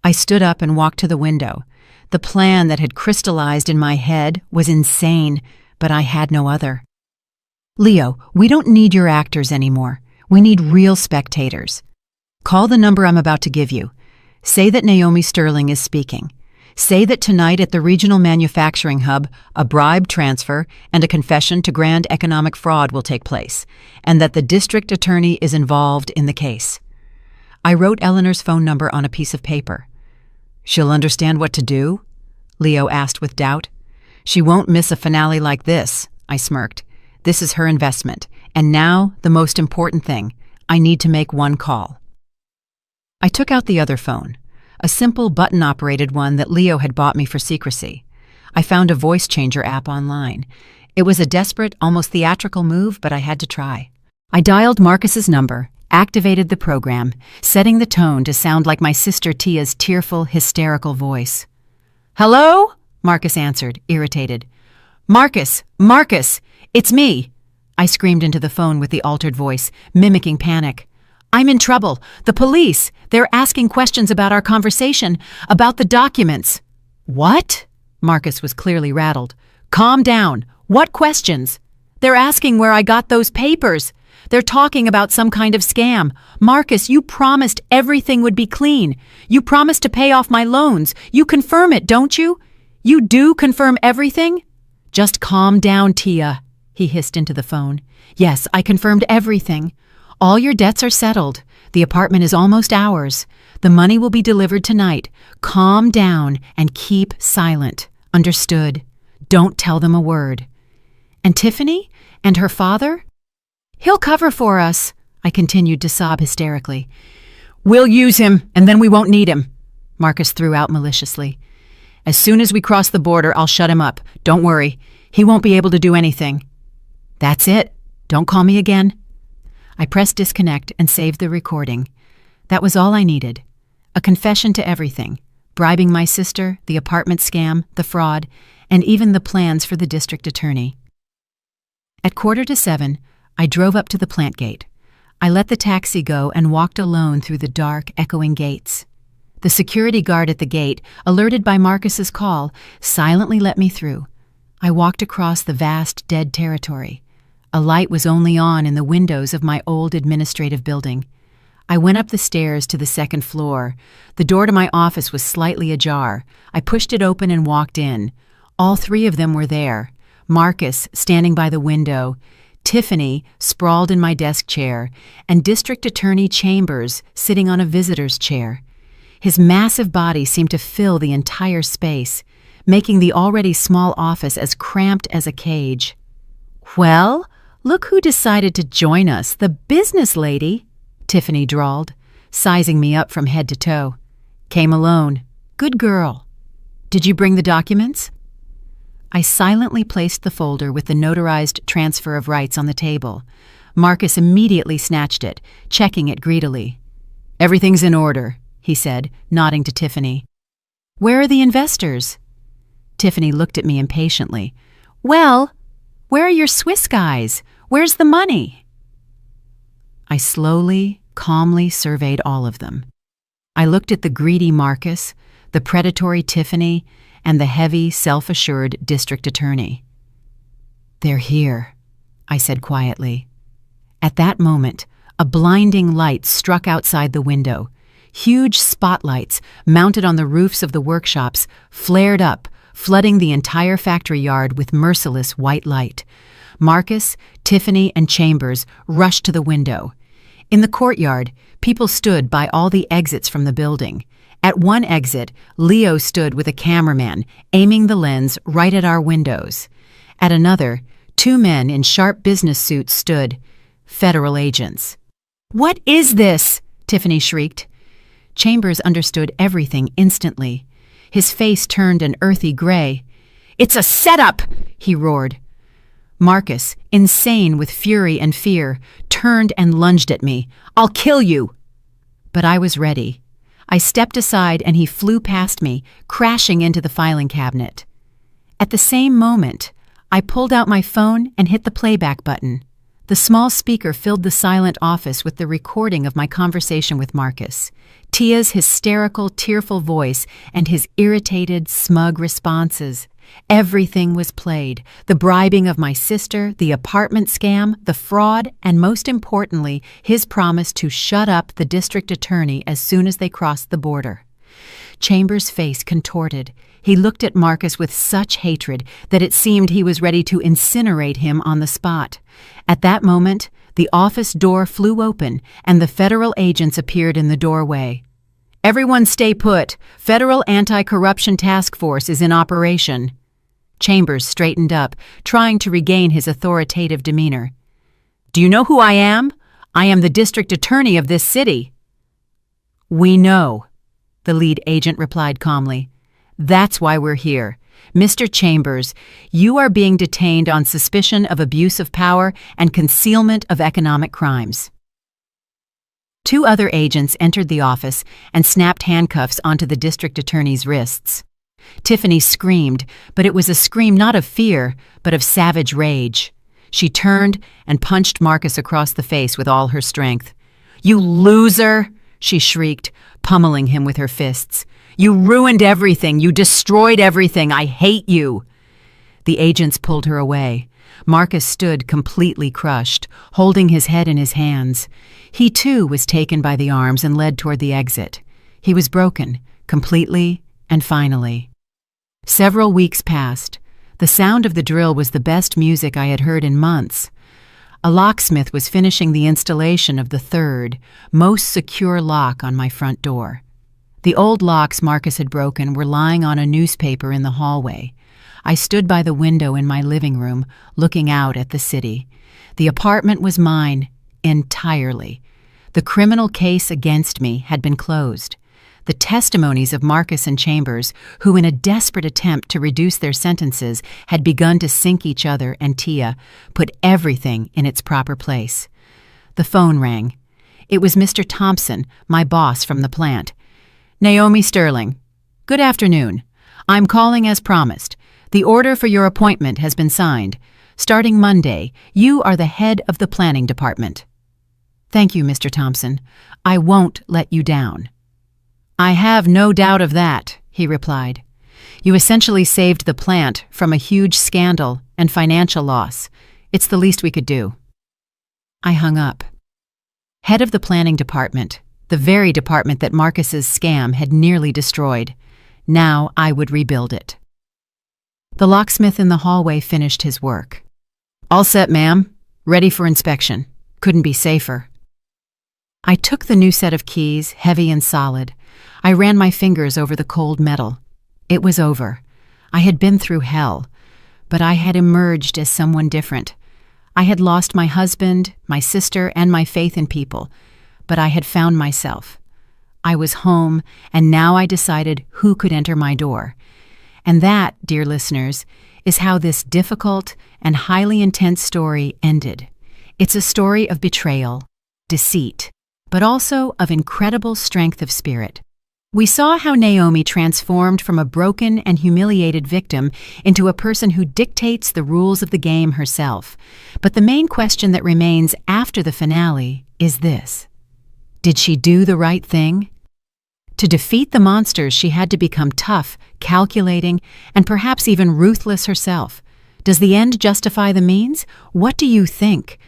A: I stood up and walked to the window. The plan that had crystallized in my head was insane, but I had no other. "Leo, we don't need your actors anymore. We need real spectators. Call the number I'm about to give you. Say that Naomi Sterling is speaking. Say that tonight at the regional manufacturing hub, a bribe transfer and a confession to grand economic fraud will take place, and that the district attorney is involved in the case." I wrote Eleanor's phone number on a piece of paper. "She'll understand what to do?" Leo asked with doubt. "She won't miss a finale like this," I smirked. "This is her investment, and now the most important thing. I need to make one call." I took out the other phone, a simple button-operated one that Leo had bought me for secrecy. I found a voice changer app online. It was a desperate, almost theatrical move, but I had to try. I dialed Marcus's number, activated the program, setting the tone to sound like my sister Tia's tearful, hysterical voice. "Hello?" Marcus answered, irritated. "Marcus! Marcus! It's me!" I screamed into the phone with the altered voice, mimicking panic. "I'm in trouble. The police. They're asking questions about our conversation, about the documents." "What?" Marcus was clearly rattled. "Calm down. What questions?" "They're asking where I got those papers. They're talking about some kind of scam. Marcus, you promised everything would be clean. You promised to pay off my loans. You confirm it, don't you? You do confirm everything?" "Just calm down, Tia," he hissed into the phone. "Yes, I confirmed everything. All your debts are settled. The apartment is almost ours. The money will be delivered tonight. Calm down and keep silent. Understood? Don't tell them a word." "And Tiffany? And her father?" "He'll cover for us," I continued to sob hysterically. "We'll use him, and then we won't need him," Marcus threw out maliciously. "As soon as we cross the border, I'll shut him up. Don't worry. He won't be able to do anything." "That's it. Don't call me again." I pressed disconnect and saved the recording. That was all I needed. A confession to everything. Bribing my sister, the apartment scam, the fraud, and even the plans for the district attorney. At 6:45, I drove up to the plant gate. I let the taxi go and walked alone through the dark, echoing gates. The security guard at the gate, alerted by Marcus's call, silently let me through. I walked across the vast, dead territory. A light was only on in the windows of my old administrative building. I went up the stairs to the second floor. The door to my office was slightly ajar. I pushed it open and walked in. All three of them were there. Marcus, standing by the window, Tiffany, sprawled in my desk chair, and District Attorney Chambers, sitting on a visitor's chair. His massive body seemed to fill the entire space, making the already small office as cramped as a cage. "Well, look who decided to join us, the business lady," Tiffany drawled, sizing me up from head to toe. "Came alone. Good girl. Did you bring the documents?" I silently placed the folder with the notarized transfer of rights on the table. Marcus immediately snatched it, checking it greedily. "Everything's in order," he said, nodding to Tiffany. "Where are the investors?" Tiffany looked at me impatiently. "Well, where are your Swiss guys? Where's the money?" I slowly, calmly surveyed all of them. I looked at the greedy Marcus, the predatory Tiffany, and the heavy, self-assured district attorney. "They're here," I said quietly. At that moment, a blinding light struck outside the window. Huge spotlights, mounted on the roofs of the workshops, flared up, flooding the entire factory yard with merciless white light. Marcus, Tiffany, and Chambers rushed to the window. In the courtyard, people stood by all the exits from the building. At one exit, Leo stood with a cameraman, aiming the lens right at our windows. At another, two men in sharp business suits stood, federal agents. "What is this?" Tiffany shrieked. Chambers understood everything instantly. His face turned an earthy gray. "It's a setup!" he roared. Marcus, insane with fury and fear, turned and lunged at me. "I'll kill you!" But I was ready. I stepped aside and he flew past me, crashing into the filing cabinet. At the same moment, I pulled out my phone and hit the playback button. The small speaker filled the silent office with the recording of my conversation with Marcus. Tia's hysterical, tearful voice and his irritated, smug responses. Everything was played. The bribing of my sister, the apartment scam, the fraud, and most importantly, his promise to shut up the district attorney as soon as they crossed the border. Chambers' face contorted. He looked at Marcus with such hatred that it seemed he was ready to incinerate him on the spot. At that moment, the office door flew open and the federal agents appeared in the doorway. "Everyone stay put. Federal Anti-Corruption Task Force is in operation." Chambers straightened up, trying to regain his authoritative demeanor. "Do you know who I am? I am the district attorney of this city." "We know," the lead agent replied calmly. "That's why we're here. Mr. Chambers, you are being detained on suspicion of abuse of power and concealment of economic crimes. Two other agents entered the office and snapped handcuffs onto the district attorney's wrists. Tiffany screamed, but it was a scream not of fear, but of savage rage. She turned and punched Marcus across the face with all her strength. "You loser!" she shrieked, pummeling him with her fists. "You ruined everything! You destroyed everything! I hate you!" The agents pulled her away. Marcus stood completely crushed, holding his head in his hands. He too was taken by the arms and led toward the exit. He was broken, completely and finally. Several weeks passed. The sound of the drill was the best music I had heard in months. A locksmith was finishing the installation of the third, most secure lock on my front door. The old locks Marcus had broken were lying on a newspaper in the hallway. I stood by the window in my living room, looking out at the city. The apartment was mine, entirely. The criminal case against me had been closed. The testimonies of Marcus and Chambers, who in a desperate attempt to reduce their sentences had begun to sink each other and Tia, put everything in its proper place. The phone rang. It was Mr. Thompson, my boss from the plant. "Naomi Sterling. Good afternoon. I'm calling as promised. The order for your appointment has been signed. Starting Monday, you are the head of the planning department." "Thank you, Mr. Thompson. I won't let you down." "I have no doubt of that," he replied. "You essentially saved the plant from a huge scandal and financial loss. It's the least we could do." I hung up. Head of the planning department, the very department that Marcus's scam had nearly destroyed. Now I would rebuild it. The locksmith in the hallway finished his work. "All set, ma'am. Ready for inspection. Couldn't be safer." I took the new set of keys, heavy and solid. I ran my fingers over the cold metal. It was over. I had been through hell, but I had emerged as someone different. I had lost my husband, my sister, and my faith in people, but I had found myself. I was home, and now I decided who could enter my door. And that, dear listeners, is how this difficult and highly intense story ended. It's a story of betrayal, deceit, but also of incredible strength of spirit. We saw how Naomi transformed from a broken and humiliated victim into a person who dictates the rules of the game herself. But the main question that remains after the finale is this: did she do the right thing? To defeat the monsters, she had to become tough, calculating, and perhaps even ruthless herself. Does the end justify the means? What do you think?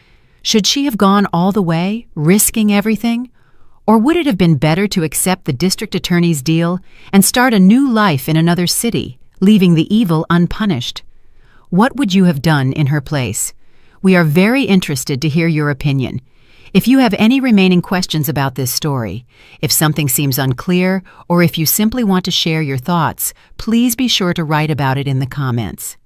A: Should she have gone all the way, risking everything? Or would it have been better to accept the district attorney's deal and start a new life in another city, leaving the evil unpunished? What would you have done in her place? We are very interested to hear your opinion. If you have any remaining questions about this story, if something seems unclear, or if you simply want to share your thoughts, please be sure to write about it in the comments.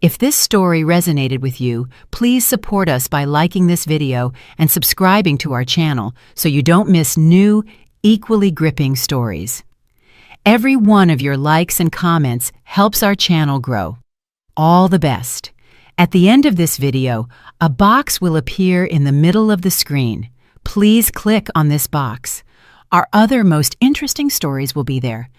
A: If this story resonated with you, please support us by liking this video and subscribing to our channel so you don't miss new, equally gripping stories. Every one of your likes and comments helps our channel grow. All the best. At the end of this video, a box will appear in the middle of the screen. Please click on this box. Our other most interesting stories will be there.